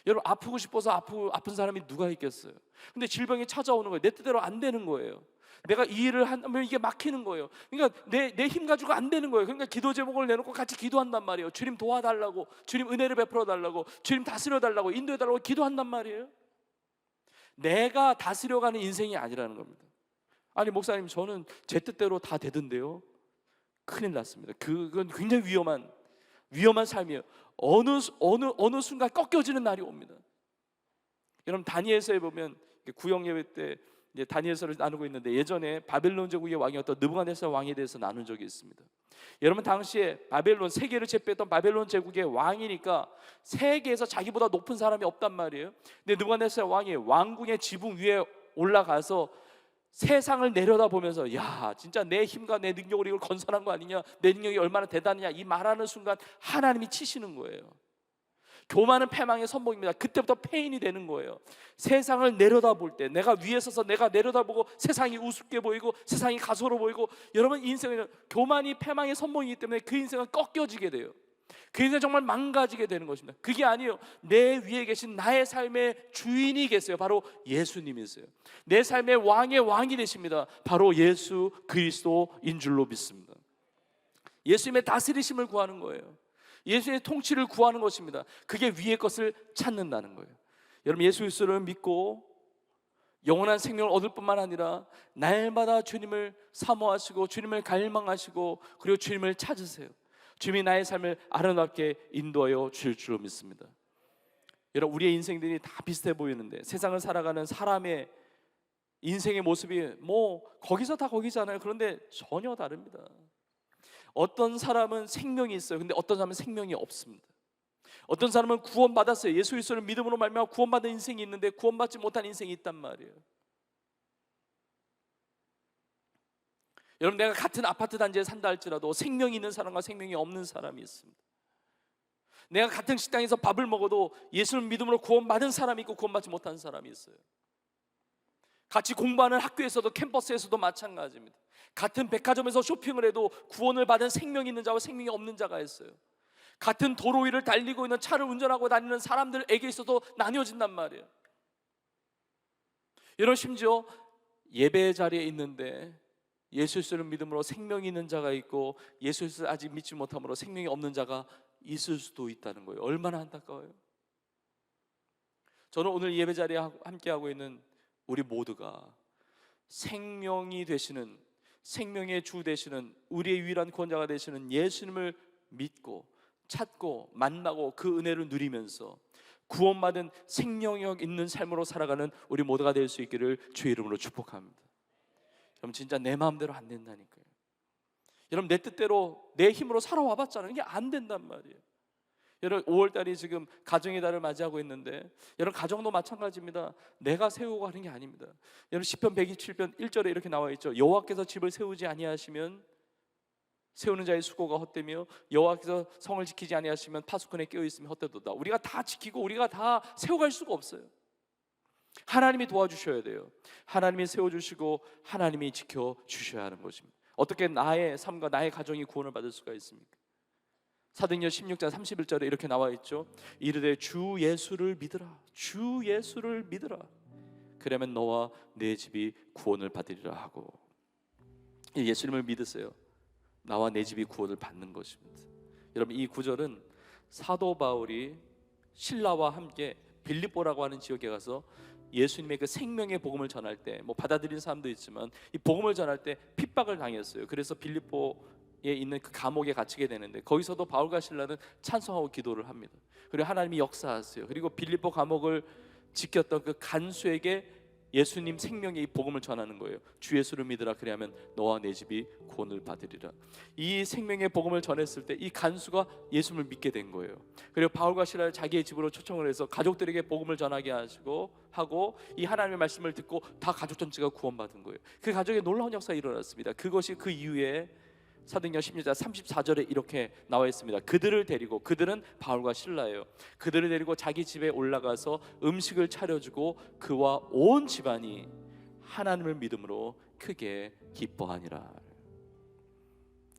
여러분, 아프고 싶어서 아픈 사람이 누가 있겠어요? 근데 질병이 찾아오는 거예요. 내 뜻대로 안 되는 거예요. 내가 이 일을 하면 이게 막히는 거예요. 그러니까 내 힘 가지고 안 되는 거예요. 그러니까 기도 제목을 내놓고 같이 기도한단 말이에요. 주님 도와달라고, 주님 은혜를 베풀어 달라고, 주님 다스려 달라고, 인도해 달라고 기도한단 말이에요. 내가 다스려가는 인생이 아니라는 겁니다. 아니, 목사님, 저는 제 뜻대로 다 되던데요. 큰일 났습니다. 그건 굉장히 위험한 삶이에요. 어느 순간 꺾여지는 날이 옵니다. 여러분, 다니엘서에 보면 구역 예배 때 이제 다니엘서를 나누고 있는데 예전에 바벨론 제국의 왕이었던 느부갓네살 왕에 대해서 나눈 적이 있습니다. 여러분 당시에 바벨론 세계를 제패했던 바벨론 제국의 왕이니까 세계에서 자기보다 높은 사람이 없단 말이에요. 근데 느부갓네살 왕이 왕궁의 지붕 위에 올라가서 세상을 내려다보면서 야 진짜 내 힘과 내 능력으로 이걸 건설한 거 아니냐, 내 능력이 얼마나 대단하냐, 이 말하는 순간 하나님이 치시는 거예요. 교만은 패망의 선봉입니다. 그때부터 패인이 되는 거예요. 세상을 내려다볼 때 내가 위에 서서 내가 내려다보고 세상이 우습게 보이고 세상이 가소로 보이고, 여러분 인생은 교만이 패망의 선봉이기 때문에 그 인생은 꺾여지게 돼요. 그 인생 정말 망가지게 되는 것입니다. 그게 아니에요. 내 위에 계신 나의 삶의 주인이 계세요. 바로 예수님이세요. 내 삶의 왕의 왕이 되십니다. 바로 예수 그리스도인 줄로 믿습니다. 예수님의 다스리심을 구하는 거예요. 예수님의 통치를 구하는 것입니다. 그게 위의 것을 찾는다는 거예요. 여러분 예수 그리스도를 믿고 영원한 생명을 얻을 뿐만 아니라 날마다 주님을 사모하시고 주님을 갈망하시고 그리고 주님을 찾으세요. 주님이 나의 삶을 아름답게 인도하여 주실 줄로 믿습니다. 여러분 우리의 인생들이 다 비슷해 보이는데 세상을 살아가는 사람의 인생의 모습이 뭐 거기서 다 거기잖아요. 그런데 전혀 다릅니다. 어떤 사람은 생명이 있어요. 근데 어떤 사람은 생명이 없습니다. 어떤 사람은 구원받았어요. 예수 그리스도를 믿음으로 말미암아 구원받은 인생이 있는데 구원받지 못한 인생이 있단 말이에요. 여러분 내가 같은 아파트 단지에 산다 할지라도 생명이 있는 사람과 생명이 없는 사람이 있습니다. 내가 같은 식당에서 밥을 먹어도 예수를 믿음으로 구원받은 사람이 있고 구원받지 못한 사람이 있어요. 같이 공부하는 학교에서도 캠퍼스에서도 마찬가지입니다. 같은 백화점에서 쇼핑을 해도 구원을 받은 생명이 있는 자와 생명이 없는 자가 있어요. 같은 도로 위를 달리고 있는 차를 운전하고 다니는 사람들에게 있어도 나뉘어진단 말이에요. 여러분 심지어 예배 자리에 있는데 예수 그리스도를 믿음으로 생명이 있는 자가 있고 예수 그리스도를 아직 믿지 못함으로 생명이 없는 자가 있을 수도 있다는 거예요. 얼마나 안타까워요. 저는 오늘 예배 자리에 함께하고 있는 우리 모두가 생명이 되시는, 생명의 주 되시는, 우리의 유일한 구원자가 되시는 예수님을 믿고 찾고 만나고 그 은혜를 누리면서 구원받은 생명력 있는 삶으로 살아가는 우리 모두가 될 수 있기를 주의 이름으로 축복합니다. 여러분 진짜 내 마음대로 안 된다니까요. 여러분 내 뜻대로 내 힘으로 살아와 봤잖아요. 이게 안 된단 말이에요. 여러분 5월달이 지금 가정의 달을 맞이하고 있는데 여러분 가정도 마찬가지입니다. 내가 세우고 하는 게 아닙니다. 여러분 시편 127편 1절에 이렇게 나와 있죠. 여호와께서 집을 세우지 아니하시면 세우는 자의 수고가 헛되며 여호와께서 성을 지키지 아니하시면 파수꾼에 깨어 있으면 헛되도다. 우리가 다 지키고 우리가 다 세워갈 수가 없어요. 하나님이 도와주셔야 돼요. 하나님이 세워주시고 하나님이 지켜주셔야 하는 것입니다. 어떻게 나의 삶과 나의 가정이 구원을 받을 수가 있습니까? 사도행전 16장 31절에 이렇게 나와 있죠. 이르되 주 예수를 믿으라. 주 예수를 믿으라. 그러면 너와 내 집이 구원을 받으리라 하고, 예수님을 믿으세요. 나와 내 집이 구원을 받는 것입니다. 여러분 이 구절은 사도 바울이 신라와 함께 빌립보라고 하는 지역에 가서 예수님의 그 생명의 복음을 전할 때, 뭐 받아들인 사람도 있지만 이 복음을 전할 때 핍박을 당했어요. 그래서 빌립보에 있는 그 감옥에 갇히게 되는데 거기서도 바울과 실라는 찬송하고 기도를 합니다. 그리고 하나님이 역사하세요. 그리고 빌립보 감옥을 지켰던 그 간수에게 예수님 생명의 이 복음을 전하는 거예요. 주 예수를 믿으라. 그리하면 너와 내 집이 구원을 받으리라. 이 생명의 복음을 전했을 때 이 간수가 예수님을 믿게 된 거예요. 그리고 바울과 실라를 자기의 집으로 초청을 해서 가족들에게 복음을 전하게 하고 이 하나님의 말씀을 듣고 다 가족 전체가 구원받은 거예요. 그 가족에 놀라운 역사가 일어났습니다. 그것이 그 이후에 사도행전 16장 34절에 이렇게 나와 있습니다. 그들을 데리고, 그들은 바울과 실라예요. 그들을 데리고 자기 집에 올라가서 음식을 차려주고 그와 온 집안이 하나님을 믿음으로 크게 기뻐하니라.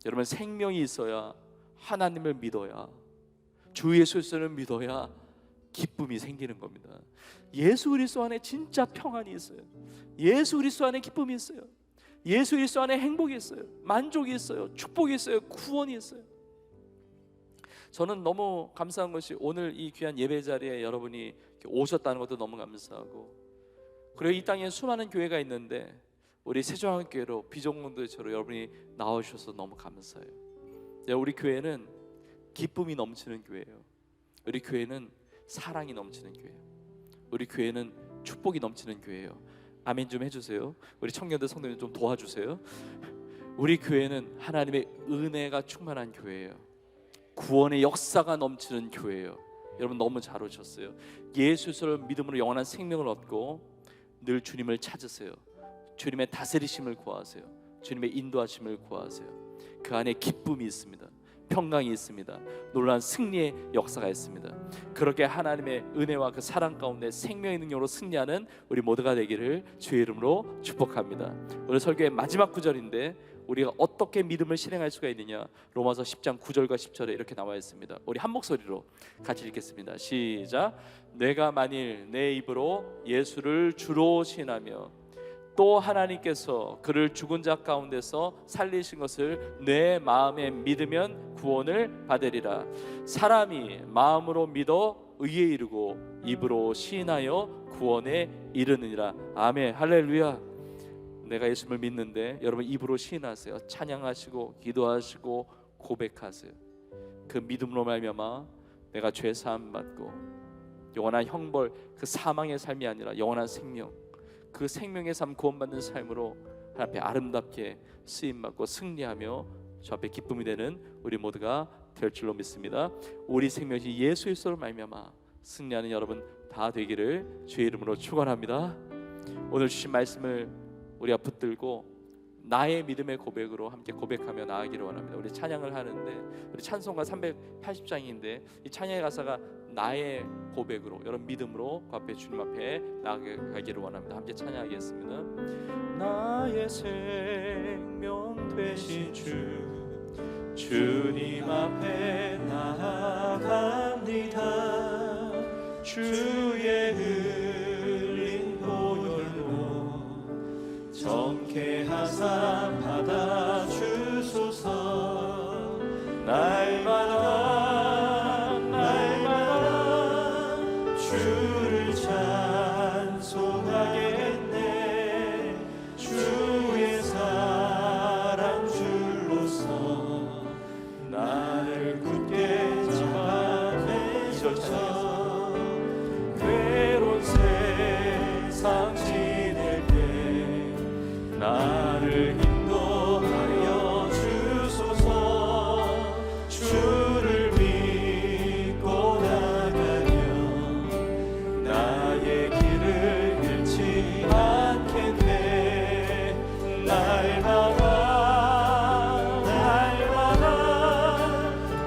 여러분 생명이 있어야, 하나님을 믿어야, 주 예수 그리스도를 믿어야 기쁨이 생기는 겁니다. 예수 그리스도 안에 진짜 평안이 있어요. 예수 그리스도 안에 기쁨이 있어요. 예수 그리스도 안에 행복이 있어요. 만족이 있어요. 축복이 있어요. 구원이 있어요. 저는 너무 감사한 것이 오늘 이 귀한 예배 자리에 여러분이 오셨다는 것도 너무 감사하고, 그리고 이 땅에 수많은 교회가 있는데 우리 세종한교회로 비전공동체로 여러분이 나오셔서 너무 감사해요. 우리 교회는 기쁨이 넘치는 교회예요. 우리 교회는 사랑이 넘치는 교회예요. 우리 교회는 축복이 넘치는 교회예요. 아멘 좀 해주세요. 우리 청년들 성도님 좀 도와주세요. 우리 교회는 하나님의 은혜가 충만한 교회예요. 구원의 역사가 넘치는 교회예요. 여러분 너무 잘 오셨어요. 예수를 믿음으로 영원한 생명을 얻고 늘 주님을 찾으세요. 주님의 다스리심을 구하세요. 주님의 인도하심을 구하세요. 그 안에 기쁨이 있습니다. 평강이 있습니다. 놀라운 승리의 역사가 있습니다. 그렇게 하나님의 은혜와 그 사랑 가운데 생명의 능력으로 승리하는 우리 모두가 되기를 주의 이름으로 축복합니다. 오늘 설교의 마지막 구절인데 우리가 어떻게 믿음을 실행할 수가 있느냐, 로마서 10장 9절과 10절에 이렇게 나와 있습니다. 우리 한 목소리로 같이 읽겠습니다. 시작. 내가 만일 내 입으로 예수를 주로 신하며 또 하나님께서 그를 죽은 자 가운데서 살리신 것을 내 마음에 믿으면 구원을 받으리라. 사람이 마음으로 믿어 의에 이르고 입으로 시인하여 구원에 이르느니라. 아멘. 할렐루야. 내가 예수님을 믿는데 여러분 입으로 시인하세요. 찬양하시고 기도하시고 고백하세요. 그 믿음으로 말미암아 내가 죄 사함 받고 영원한 형벌, 그 사망의 삶이 아니라 영원한 생명, 그 생명의 삶, 구원받는 삶으로 하나님 앞에 아름답게 쓰임받고 승리하며 저 앞에 기쁨이 되는 우리 모두가 될 줄로 믿습니다. 우리 생명이 예수 그리스도로 말미암아 승리하는 여러분 다 되기를 주의 이름으로 축원합니다. 오늘 주신 말씀을 우리가 붙들고 나의 믿음의 고백으로 함께 고백하며 나아가기를 원합니다. 우리 찬양을 하는데 우리 찬송가 380장인데 이 찬양의 가사가 나의 고백으로, 여러분 믿음으로 그 앞에 주님 앞에 나아가기를 원합니다. 함께 찬양하겠습니다. 나의 생명 되신 주님 앞에 나아갑니다. 주의 흘린 보혈로 정케하사 받아주소서. 날마다 주를 찬송하겠네. 주의 사랑 줄로서 나를 굳게 잡아내셔서 괴로운 세상 지낼 때 나를 인도하여 주소서. 주를 믿고 나가면 나의 길을 잃지 않겠네. 날마다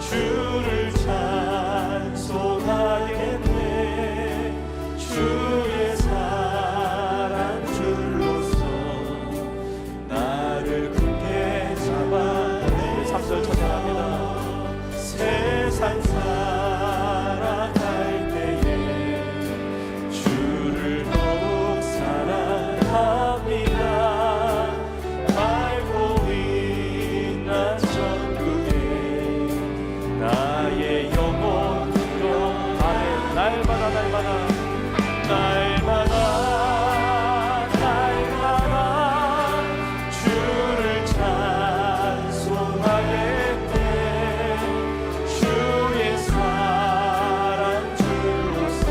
주를 찬송하겠네. 주의 사랑 줄로서 나를 굳게 잡아내. 3절 찬양합니다. 세상 살아갈 때에 주를 더욱 사랑합니다. 알고 있는 전국에 나의 영혼으로. 아멘. 날마다 주를 찬송하겠네. 주의 사랑 줄로서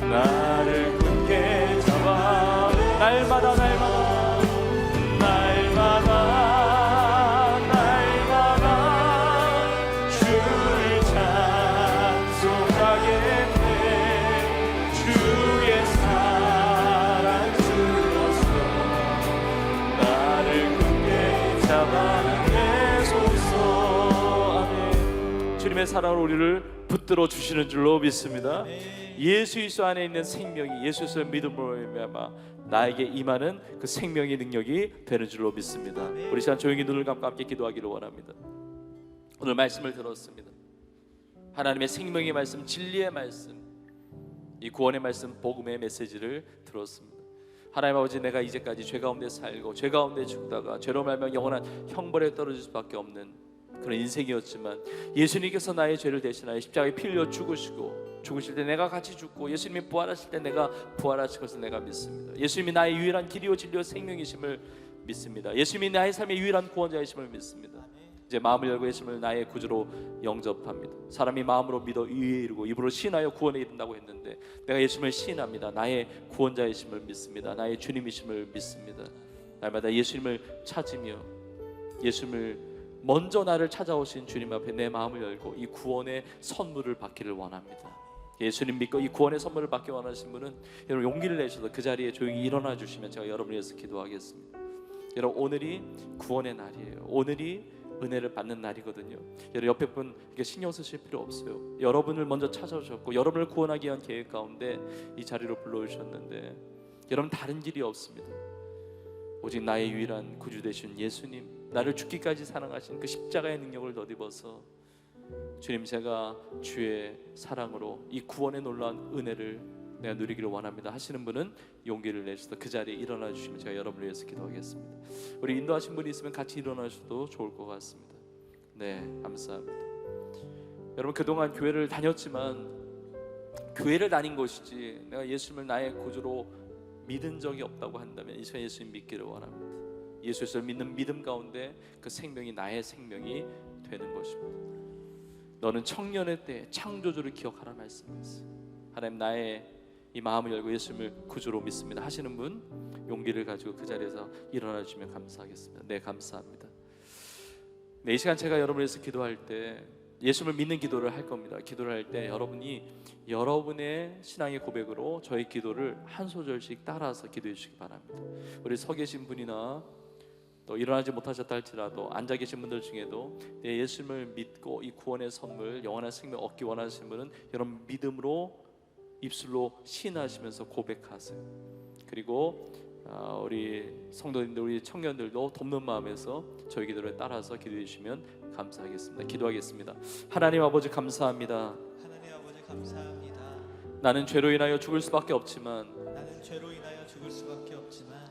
나를 굳게 잡아. 날마다 주를 찬송하겠네. 주의 사랑 줄로서 나를 굳게 잡아내소서. 아멘. 주님의 사랑으로 우리를 붙들어 주시는 줄로 믿습니다. 예수 그리스도 안에 있는 생명이, 예수 그리스도의 믿음으로 말미암아 나에게 임하는 그 생명의 능력이 되는 줄로 믿습니다. 우리 시간 조용히 눈을 감고 함께 기도하기를 원합니다. 오늘 말씀을 들었습니다. 하나님의 생명의 말씀, 진리의 말씀, 이 구원의 말씀, 복음의 메시지를 들었습니다. 하나님 아버지, 내가 이제까지 죄 가운데 살고 죄 가운데 죽다가 죄로 말미암아 영원한 형벌에 떨어질 수밖에 없는 그런 인생이었지만 예수님께서 나의 죄를 대신하여 십자가에 피 흘려 죽으실 때 내가 같이 죽고 예수님이 부활하실 때 내가 부활하실 것을 내가 믿습니다. 예수님이 나의 유일한 길이요 진리요 생명이심을 믿습니다. 예수님이 나의 삶의 유일한 구원자이심을 믿습니다. 이제 마음을 열고 예수님을 나의 구주로 영접합니다. 사람이 마음으로 믿어 의에 이르고 입으로 시인하여 구원에 이른다고 했는데 내가 예수님을 시인합니다. 나의 구원자이심을 믿습니다. 나의 주님이심을 믿습니다. 날마다 예수님을 찾으며 예수님을 먼저 나를 찾아오신 주님 앞에 내 마음을 열고 이 구원의 선물을 받기를 원합니다. 예수님 믿고 이 구원의 선물을 받기 원하시는 분은 여러분 용기를 내셔서 그 자리에 조용히 일어나 주시면 제가 여러분을 위해서 기도하겠습니다. 여러분 오늘이 구원의 날이에요. 오늘이 은혜를 받는 날이거든요. 여러분 옆에 분 이렇게 신경 쓰실 필요 없어요. 여러분을 먼저 찾아오셨고 여러분을 구원하기 위한 계획 가운데 이 자리로 불러주셨는데 여러분 다른 길이 없습니다. 오직 나의 유일한 구주 되신 예수님, 나를 죽기까지 사랑하신 그 십자가의 능력을 덧입어서 주님 제가 주의 사랑으로 이 구원의 놀라운 은혜를 내가 누리기를 원합니다 하시는 분은 용기를 내셔서 그 자리에 일어나 주시면 제가 여러분을 위해서 기도하겠습니다. 우리 인도하신 분이 있으면 같이 일어나셔도 좋을 것 같습니다. 네, 감사합니다. 여러분 그동안 교회를 다녔지만 교회를 다닌 것이지 내가 예수님을 나의 구주로 믿은 적이 없다고 한다면 이 시간 예수님 믿기를 원합니다. 예수를 믿는 믿음 가운데 그 생명이 나의 생명이 되는 것입니다. 너는 청년의 때 창조주를 기억하라 말씀했어요. 하나님 나의 이 마음을 열고 예수님을 구주로 믿습니다 하시는 분 용기를 가지고 그 자리에서 일어나 주시면 감사하겠습니다. 네, 감사합니다. 네, 이 시간 제가 여러분을 위해서 기도할 때 예수님을 믿는 기도를 할 겁니다. 기도를 할 때 여러분이 여러분의 신앙의 고백으로 저의 기도를 한 소절씩 따라서 기도해 주시기 바랍니다. 우리 서 계신 분이나 또 일어나지 못하셨다 할지라도 앉아 계신 분들 중에도 내 예수님을 믿고 이 구원의 선물 영원한 생명 얻기 원하시는 분은 여러분 믿음으로 입술로 시인하시면서 고백하세요. 그리고 우리 성도님들, 우리 청년들도 돕는 마음에서 저희 기도를 따라서 기도해 주시면 감사하겠습니다. 기도하겠습니다. 하나님 아버지 감사합니다. 하나님 아버지 감사합니다. 나는 죄로 인하여 죽을 수밖에 없지만 나는 죄로 인하여 죽을 수밖에 없지만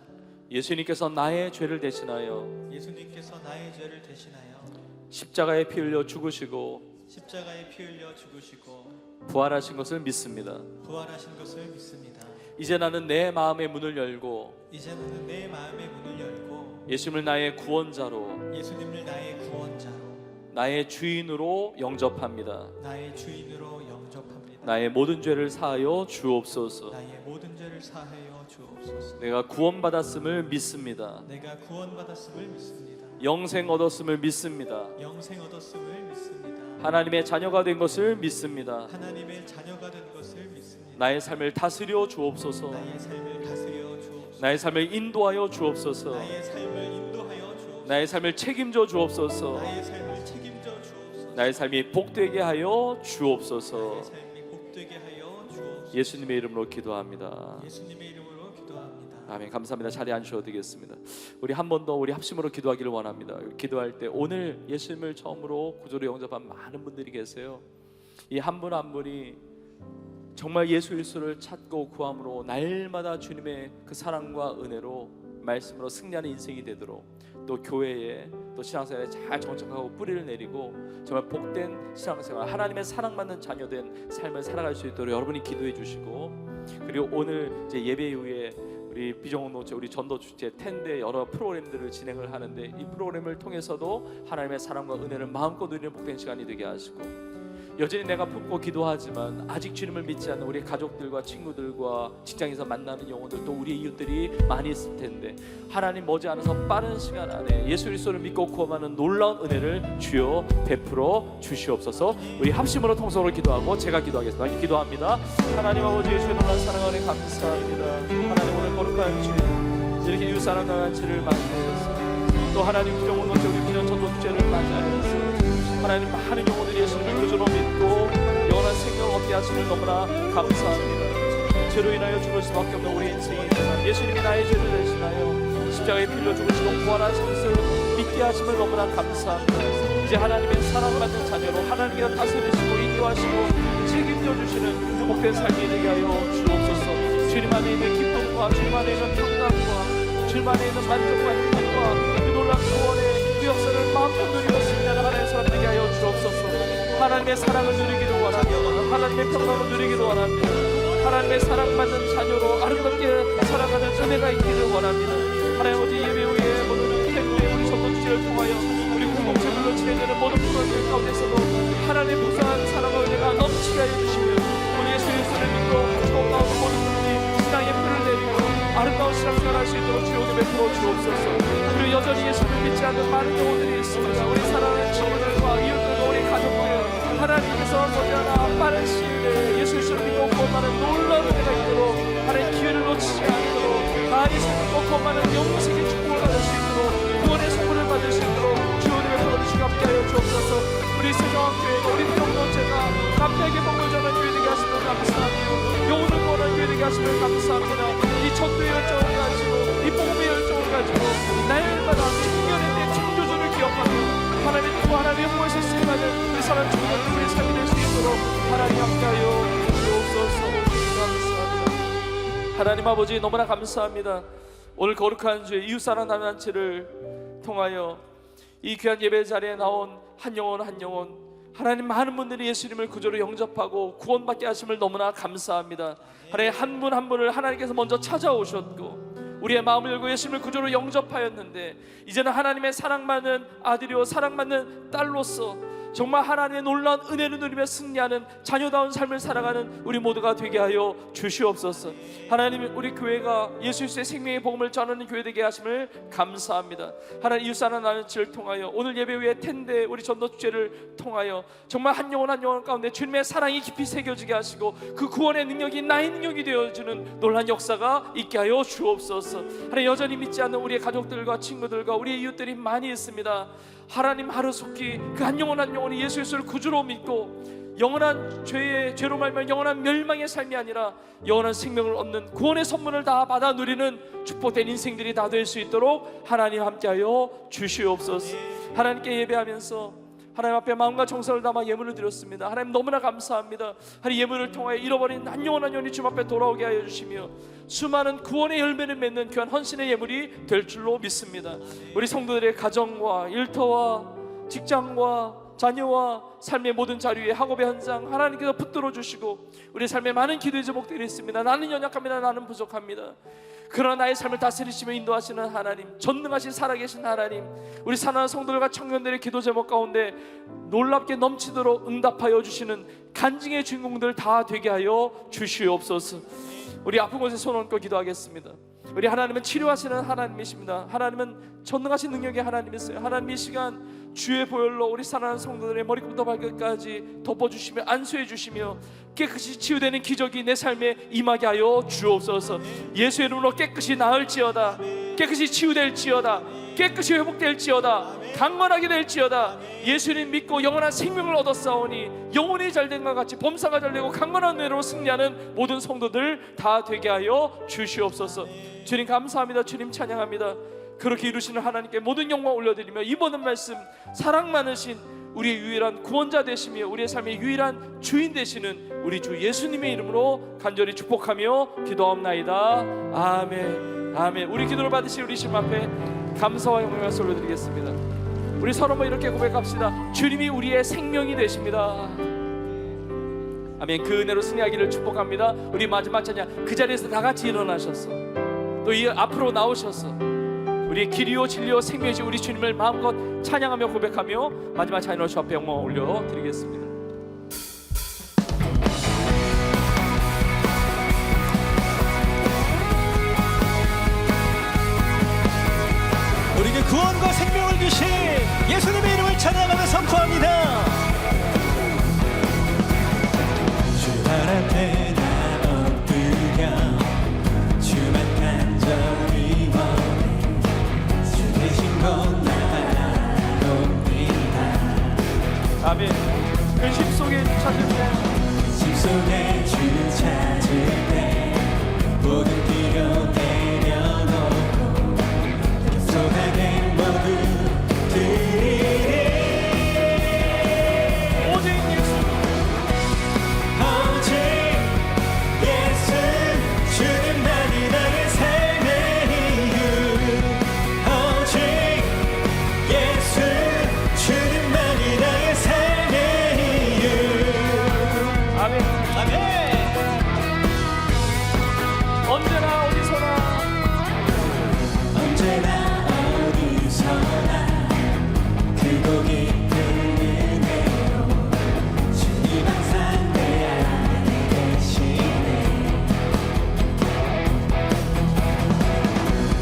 예수님께서 나의 죄를 대신하여 예수님께서 나의 죄를 대신하여 십자가에 피 흘려 죽으시고 십자가에 피 흘려 죽으시고 부활하신 것을 믿습니다. 부활하신 것을 믿습니다. 이제 나는 내 마음의 문을 열고 이제 나는 내 마음의 문을 열고 예수님을 나의 구원자로 예수님을 나의 구원자로 나의 주인으로 영접합니다. 나의 주인으로 영접합니다. 나의 모든 죄를 사하여 주옵소서. 나의 모든 죄를 사하여 주옵소서. 내가 구원받았음을 믿습니다. 내가 구원받았음을 믿습니다. 영생 얻었음을 믿습니다. 영생 얻었음을 믿습니다. 하나님의 자녀가 된 것을 믿습니다. 하나님의 자녀가 된 것을 믿습니다. 나의 삶을 다스려 주옵소서. 나의 삶을 다스려 주옵소서. 나의 삶을 인도하여 주옵소서. 나의 삶을 인도하여 주옵소서. 나의 삶을 책임져 주옵소서. 나의 삶을 책임져 주옵소서. 나의 삶이 복되게 하여 주옵소서. 나의 삶이 복되게 하여 주옵소서. 예수님의 이름으로 기도합니다. 예수님의 이름으로 기도합니다. 아멘. 감사합니다. 자리에 앉으셔도 되겠습니다. 우리 한 번 더 우리 합심으로 기도하기를 원합니다. 기도할 때 오늘 예수님을 처음으로 구주로 영접한 많은 분들이 계세요. 이 한 분 한 분이 정말 예수 그리스도를 찾고 구함으로 날마다 주님의 그 사랑과 은혜로 말씀으로 승리하는 인생이 되도록 또 교회에 또 신앙생활에 잘 정착하고 뿌리를 내리고 정말 복된 신앙생활 하나님의 사랑받는 자녀된 삶을 살아갈 수 있도록 여러분이 기도해 주시고 그리고 오늘 이제 예배 이후에 우리 비정노체 우리 전도 주제 텐데 여러 프로그램들을 진행을 하는데 이 프로그램을 통해서도 하나님의 사랑과 은혜를 마음껏 누리는 복된 시간이 되게 하시고 여전히 내가 품고 기도하지만 아직 주님을 믿지 않는 우리 가족들과 친구들과 직장에서 만나는 영혼들 또 우리의 이웃들이 많이 있을 텐데 하나님 머지않아서 빠른 시간 안에 예수 그리스도를 믿고 구원하는 놀라운 은혜를 주여 베풀어 주시옵소서. 우리 합심으로 통성으로 기도하고 제가 기도하겠습니다. 기도합니다. 하나님 아버지 예수의 놀라운 사랑 안에 감사합니다. 하나님 오늘 거룩한 주일 이렇게 이웃사랑 강한치를 맞이하셨습니다. 또 하나님 비정노체 우리 비전 전도 주제를 맞이하셨습니다. 하나님 많은 영혼들이 예수님을 구주로 믿고 영원한 생명을 얻게 하시는 너무나 감사합니다. 죄로 인하여 죽을 수밖에 없는 우리 인생이지만 예수님이 나의 죄를 대신하여 십자가에 빌려 죽으시고 부활하신 것을 믿게 하심을 너무나 감사합니다. 이제 하나님의 사랑받는 자녀로 하나님께서 다스리시고 인도하시고 책임져 주시는 복된 삶이 되게 하여 주옵소서. 주님 안에 있는 기쁨과 주님 안에 있는 평강과 주님 안에 있는 만족과 행복과 그 놀라운 구원의 그 역사를 마음껏 누리고 승리하는 하나님의 사람 되게 하여 주옵소서. 하나님의 사랑을 누리기를 원합니다. 하나님의 평강을 누리기를 원합니다. 하나님의 사랑받는 자녀로 아름답게 살아가는 은혜가 있기를 원합니다. 하나님 아버지 예배 후에 오늘 텐트에 우리 전도 주제를 통하여 우리 공동체별로 지내는 주옵소서. 그리고 여전히 예수를 믿지 않는 많은 영혼들이 있습니다. 우리 사랑하는 친구들과 이웃들과 우리 가족들, 하나님께서 머지않아 빠른 시일 내에 예수 그리스도를 믿고 구원받는 놀라운 은혜가 있도록 하나님 기회를 놓치지 않도록 다 예수를 믿고 구원받는 영생의 축복을 받을 수 있도록 구원의 선물을 받을 수 있도록 주님의 버릇이 함께 하여 주옵소서. 우리 세정교회가 우리 공동체가 감사하게 복을 전하는 교회 되게 하시면 감사합니다. 영혼을 구원하는 교회 되게 하시면 감사합니다. 이 전도의 열정을 가지고 이 복음의 열정을 가지고 날마다 청년의 때 창조주를 기억하며 하나님 또 하나님의 무엇을 쓰임하는 우리 사랑 주님의 우리 삶이 될 수 있도록 하나님 함께하여 주옵소서. 감사합니다. 하나님 아버지 너무나 감사합니다. 오늘 거룩한 주의 이웃사랑 단체를 통하여 이 귀한 예배 자리에 나온 한 영혼 한 영혼 하나님 많은 분들이 예수님을 구주로 영접하고 구원받게 하심을 너무나 감사합니다. 하나님 한 분 한 분을 하나님께서 먼저 찾아오셨고 우리의 마음을 열고 예수님을 구주로 영접하였는데 이제는 하나님의 사랑받는 아들이요 사랑받는 딸로서 정말 하나님의 놀라운 은혜를 누리며 승리하는 자녀다운 삶을 살아가는 우리 모두가 되게 하여 주시옵소서. 하나님 우리 교회가 예수 그리스도의 생명의 복음을 전하는 교회 되게 하심을 감사합니다. 하나님 이웃사랑 나눔을 통하여 오늘 예배 후에 텐데 우리 전도 축제를 통하여 정말 한 영혼 한 영혼 가운데 주님의 사랑이 깊이 새겨지게 하시고 그 구원의 능력이 나의 능력이 되어주는 놀란 역사가 있게 하여 주옵소서. 하나님 여전히 믿지 않는 우리의 가족들과 친구들과 우리의 이웃들이 많이 있습니다. 하나님 하루속히 그 한 영혼 한 영혼이 예수 그리스도를 구주로 믿고 영원한 죄로 말미암아 영원한 멸망의 삶이 아니라 영원한 생명을 얻는 구원의 선물을 다 받아 누리는 축복된 인생들이 다 될 수 있도록 하나님 함께하여 주시옵소서. 하나님께 예배하면서 하나님 앞에 마음과 정성을 담아 예물을 드렸습니다. 하나님 너무나 감사합니다. 하나님 예물을 통하여 잃어버린 한 영혼 한 영혼이 주님 앞에 돌아오게 하여 주시며 수많은 구원의 열매를 맺는 귀한 헌신의 예물이 될 줄로 믿습니다. 우리 성도들의 가정과 일터와 직장과 자녀와 삶의 모든 자리에 학업의 현장 하나님께서 붙들어 주시고 우리 삶에 많은 기도의 제목들이 있습니다. 나는 연약합니다. 나는 부족합니다. 그러나 나의 삶을 다스리시며 인도하시는 하나님, 전능하신 살아계신 하나님, 우리 사랑하는 성도들과 청년들의 기도 제목 가운데 놀랍게 넘치도록 응답하여 주시는 간증의 주인공들 다 되게 하여 주시옵소서. 우리 아픈 곳에 손 얹고 기도하겠습니다. 우리 하나님은 치료하시는 하나님이십니다. 하나님은 전능하신 능력의 하나님이세요. 하나님 이 시간 주의 보혈로 우리 사랑하는 성도들의 머리부터 발끝까지 덮어주시며 안수해 주시며 깨끗이 치유되는 기적이 내 삶에 임하게 하여 주옵소서. 예수의 이름으로 깨끗이 나을지어다, 깨끗이 치유될지어다, 깨끗이 회복될지어다, 강건하게 될지어다. 예수님 믿고 영원한 생명을 얻었사오니 영혼이 잘된 것 같이 범사가 잘되고 강건한 은혜로 승리하는 모든 성도들 다 되게 하여 주시옵소서. 주님 감사합니다. 주님 찬양합니다. 그렇게 이루시는 하나님께 모든 영광 올려드리며 이 모든 말씀 사랑 많으신 우리의 유일한 구원자 되시며 우리의 삶의 유일한 주인 되시는 우리 주 예수님의 이름으로 간절히 축복하며 기도합나이다. 아멘. 아멘. 우리 기도를 받으실 우리 신 앞에 감사와 영광을 올려드리겠습니다. 우리 서로 이렇게 고백합시다. 주님이 우리의 생명이 되십니다. 아멘. 그 은혜로 승리하기를 축복합니다. 우리 마지막 찬양 그 자리에서 다 같이 일어나셨어. 또 이 앞으로 나오셨어. 우리의 길이요 진리요 생명이신 우리 주님을 마음껏 찬양하며 고백하며 마지막 찬양으로 주 앞에 영광 올려드리겠습니다. 우리에게 구원과 생명을 주신 예수님의 이름을 찬양하며 선포합니다. 주 앞에 나 엎드려 주만 간절히 원해 주 계신 곳 나 바라봅니다. 아멘. 근심 속에 찾을 때 근심 속에 주 찾을 때 모든 필요 내려놓고 소나게 모두 드리리. 오직 예수 오직 예수 주님만이 나의 삶의 이유. 오직 예수 주님만이 나의 삶의 이유. 아멘. 아멘. 언제나 어디서나 언제나 어디서나 크고 깊은 은혜로 주님 항상 내 안에 계시네.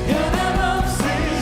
변함없으신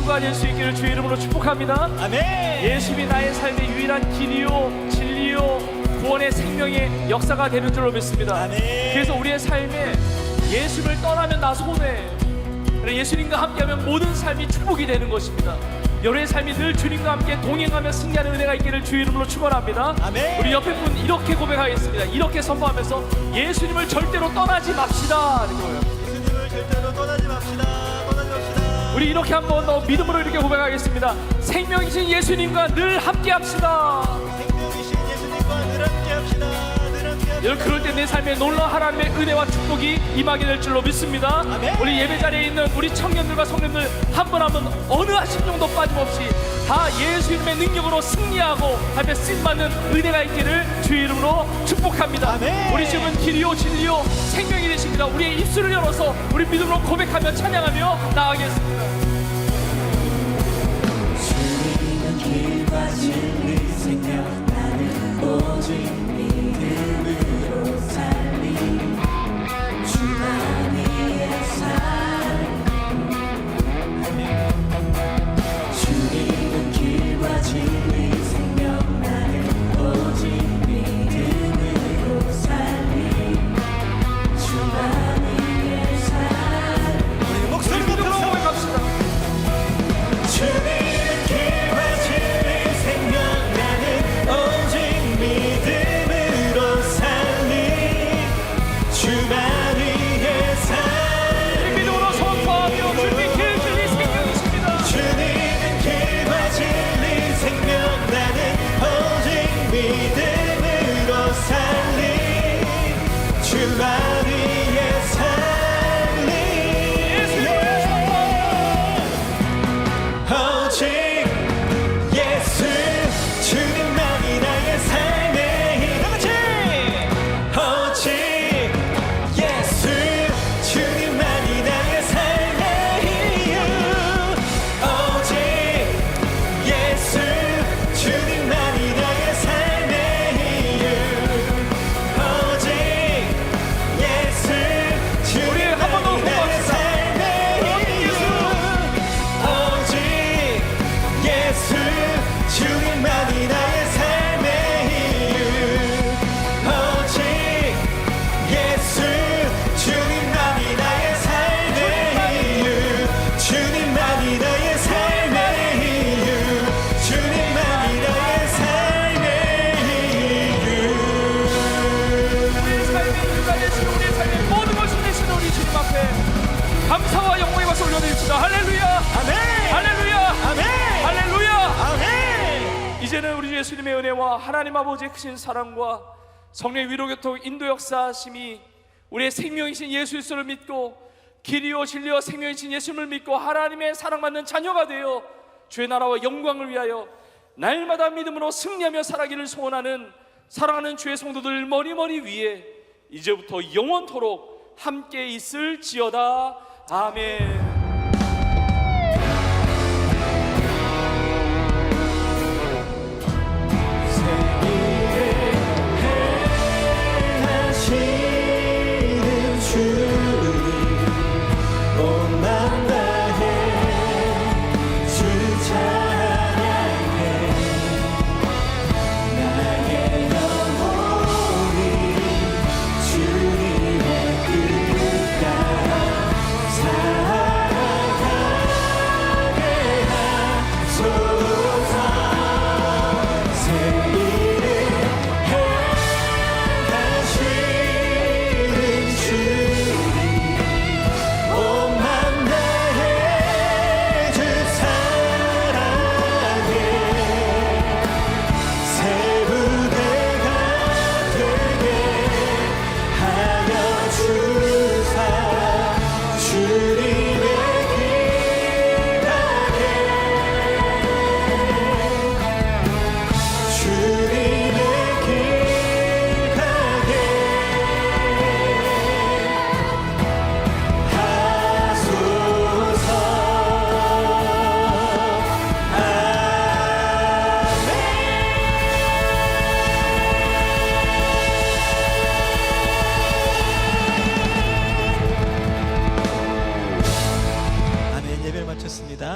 친구가 될 수 있기를 주의 이름으로 축복합니다. 아멘. 예수님이 나의 삶의 유일한 길이요 진리요 구원의 생명의 역사가 되는 줄로 믿습니다. 아멘. 그래서 우리의 삶에 예수를 떠나면 나 손해, 예수님과 함께하면 모든 삶이 축복이 되는 것입니다. 여러분의 삶이 늘 주님과 함께 동행하며 승리하는 은혜가 있기를 주의 이름으로 축원합니다. 아멘. 우리 옆에 분 이렇게 고백하겠습니다. 이렇게 선포하면서 예수님을 절대로 떠나지 맙시다 하는 거예요. 예수님을 절대로 떠나지 맙시다. 떠나지 맙시다. 우리 이렇게 한번 더 믿음으로 이렇게 고백하겠습니다. 생명이신 예수님과 늘 함께합시다. 생명이신 예수님과 늘 함께합시다. 늘 함께합시다. 여러분, 그럴 때 내 삶에 놀라운 하나님의 은혜와 축복이 임하게 될 줄로 믿습니다. 아멘. 우리 예배 자리에 있는 우리 청년들과 성년들 한 분 한 분 어느 한 심령도 빠짐없이 다 예수 이름의 능력으로 승리하고 하며 쓰임받는 은혜가 있기를 주의 이름으로 축복합니다. 아멘. 우리 지금은 길이요 진리요 생명이 되십니다. 우리의 입술을 열어서 우리 믿음으로 고백하며 찬양하며 나아가겠습니다. 주님은 길과 진리 생명 나는 오직 믿음으로 살리 주만 위에 삶 주님은 길과 진리 생명 나는 오직 믿음으로 살리 주만 위에 삶 우리 목소리 높여서 고백합시다. 주님은 길과 진리 생명 나는 오직 믿음으로 살리 주만 위에 살리 믿음으로 선포하며 주님이 길 진리 생명이십니다. 주님은 길과 진리 생명 나는 오직 믿음으로 살리 주만 위에 살리 오직 예수 주님만이 나의 삶의 힘 오직 예수 주님만이 나의 삶의 이유 오직 예수 주님만이 나의 삶의 이유 오직 예수 우리 한 번 더 주님만이 나의 고백합시다. 삶의 이유 오직 예수 주님만이 나의 삶의 이유 오직 예수 주님만이 나의 삶의 이유 주님만이 나의 삶의 이유 주님만이 나의 삶의 이유 우리의 삶의 이유가 되시고 우리의 삶의 모든 것이 되시는 우리 주님 앞에 감사와 영광의 박수 올려드립시다. 할렐루야. 아멘. 할렐루야. 아멘. 할렐루야. 아멘. 이제는 우리 주 예수님의 은혜와 하나님 아버지의 크신 사랑과 성령의 위로교통 인도 역사하심이 우리의 생명이신 예수 그리스도를 믿고 길이요 진리요 생명이신 예수님을 믿고 하나님의 사랑받는 자녀가 되어 주의 나라와 영광을 위하여 날마다 믿음으로 승리하며 살아기를 소원하는 사랑하는 주의 성도들 머리머리 위에 이제부터 영원토록 함께 있을지어다. 아멘. 하시는 주님 온맘 다해 주 찬양해 나의 영혼이 주님의 뜻 따라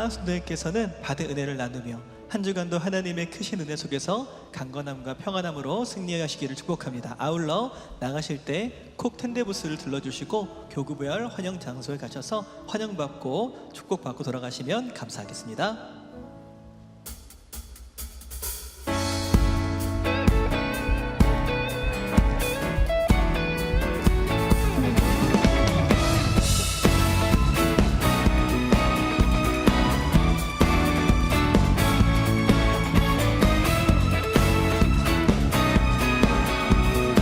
목사님과 성도님께서는 받은 은혜를 나누며 한 주간도 하나님의 크신 은혜 속에서 강건함과 평안함으로 승리하시기를 축복합니다. 아울러 나가실 때 콕 텐데부스를 들러주시고 교구부열 환영 장소에 가셔서 환영받고 축복받고 돌아가시면 감사하겠습니다.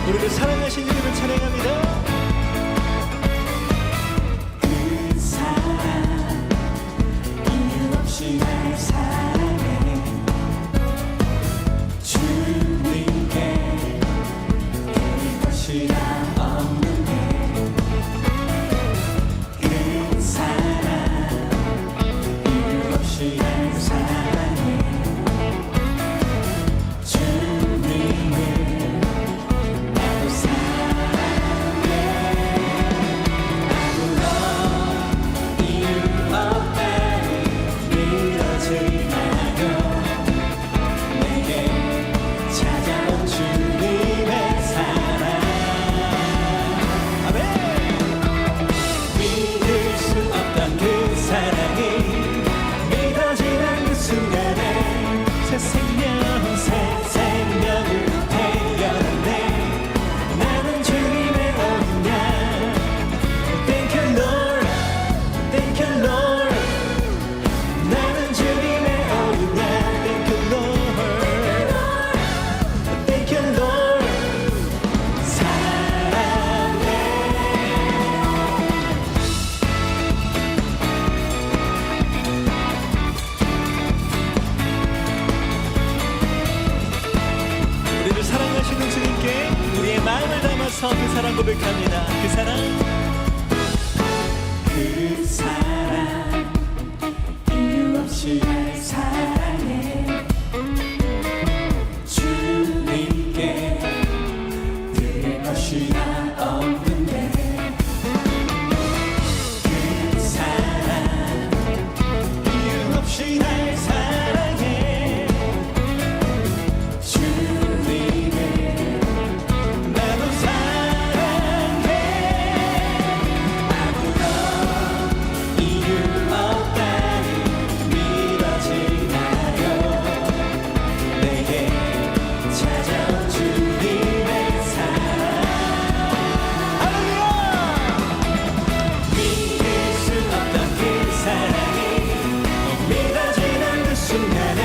우리를 사랑하신 주님을 찬양합니다. 그 사랑 이유 없이 날 사랑해 주님께 드릴 것이 다 없는데 그 사랑 이유 없이 날 사랑해 주님을 우리를 사랑하시는 주님께 우리의 마음을 담아서 그 사랑 고백합니다. 그 사랑, 그 사랑 이유 없이 날 사랑해 주님께 드릴 것이 다 없는데 그 사랑 이유 없이 날 사랑해 주님을 나도 사랑해 아무런 이유 없다니 믿어지나요 내게 찾아온 주님의 사랑 믿을 수 없던 그 사랑이 믿어지는 그 순간에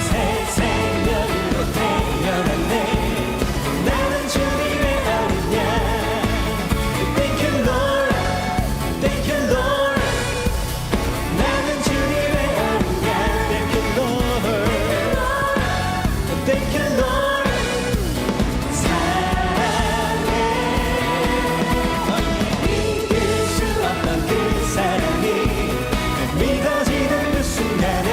새 생명으로 태어났네 나는 주님의 어린 양 Thank you Lord Thank you Lord 나는 주님의 어린 양 Thank you Lord Thank you Lord 사랑해 믿을 수 없던 그 사랑이 믿어지는 그 순간에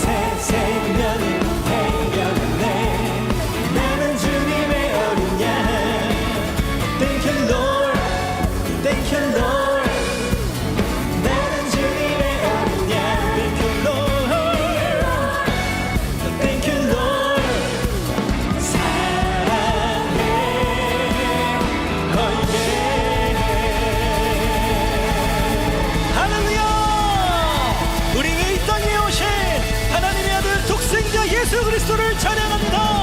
새 생명으로 태어났네 나는 주님의 어린 양 Thank you Lord Thank you Lord 나는 주님의 어린 양 Thank you Lord Thank you Lord 사랑해 할렐루야! 우리 이 땅에 오신 하나님의 아들 독생자 예수 그리스도를 찬양합니다.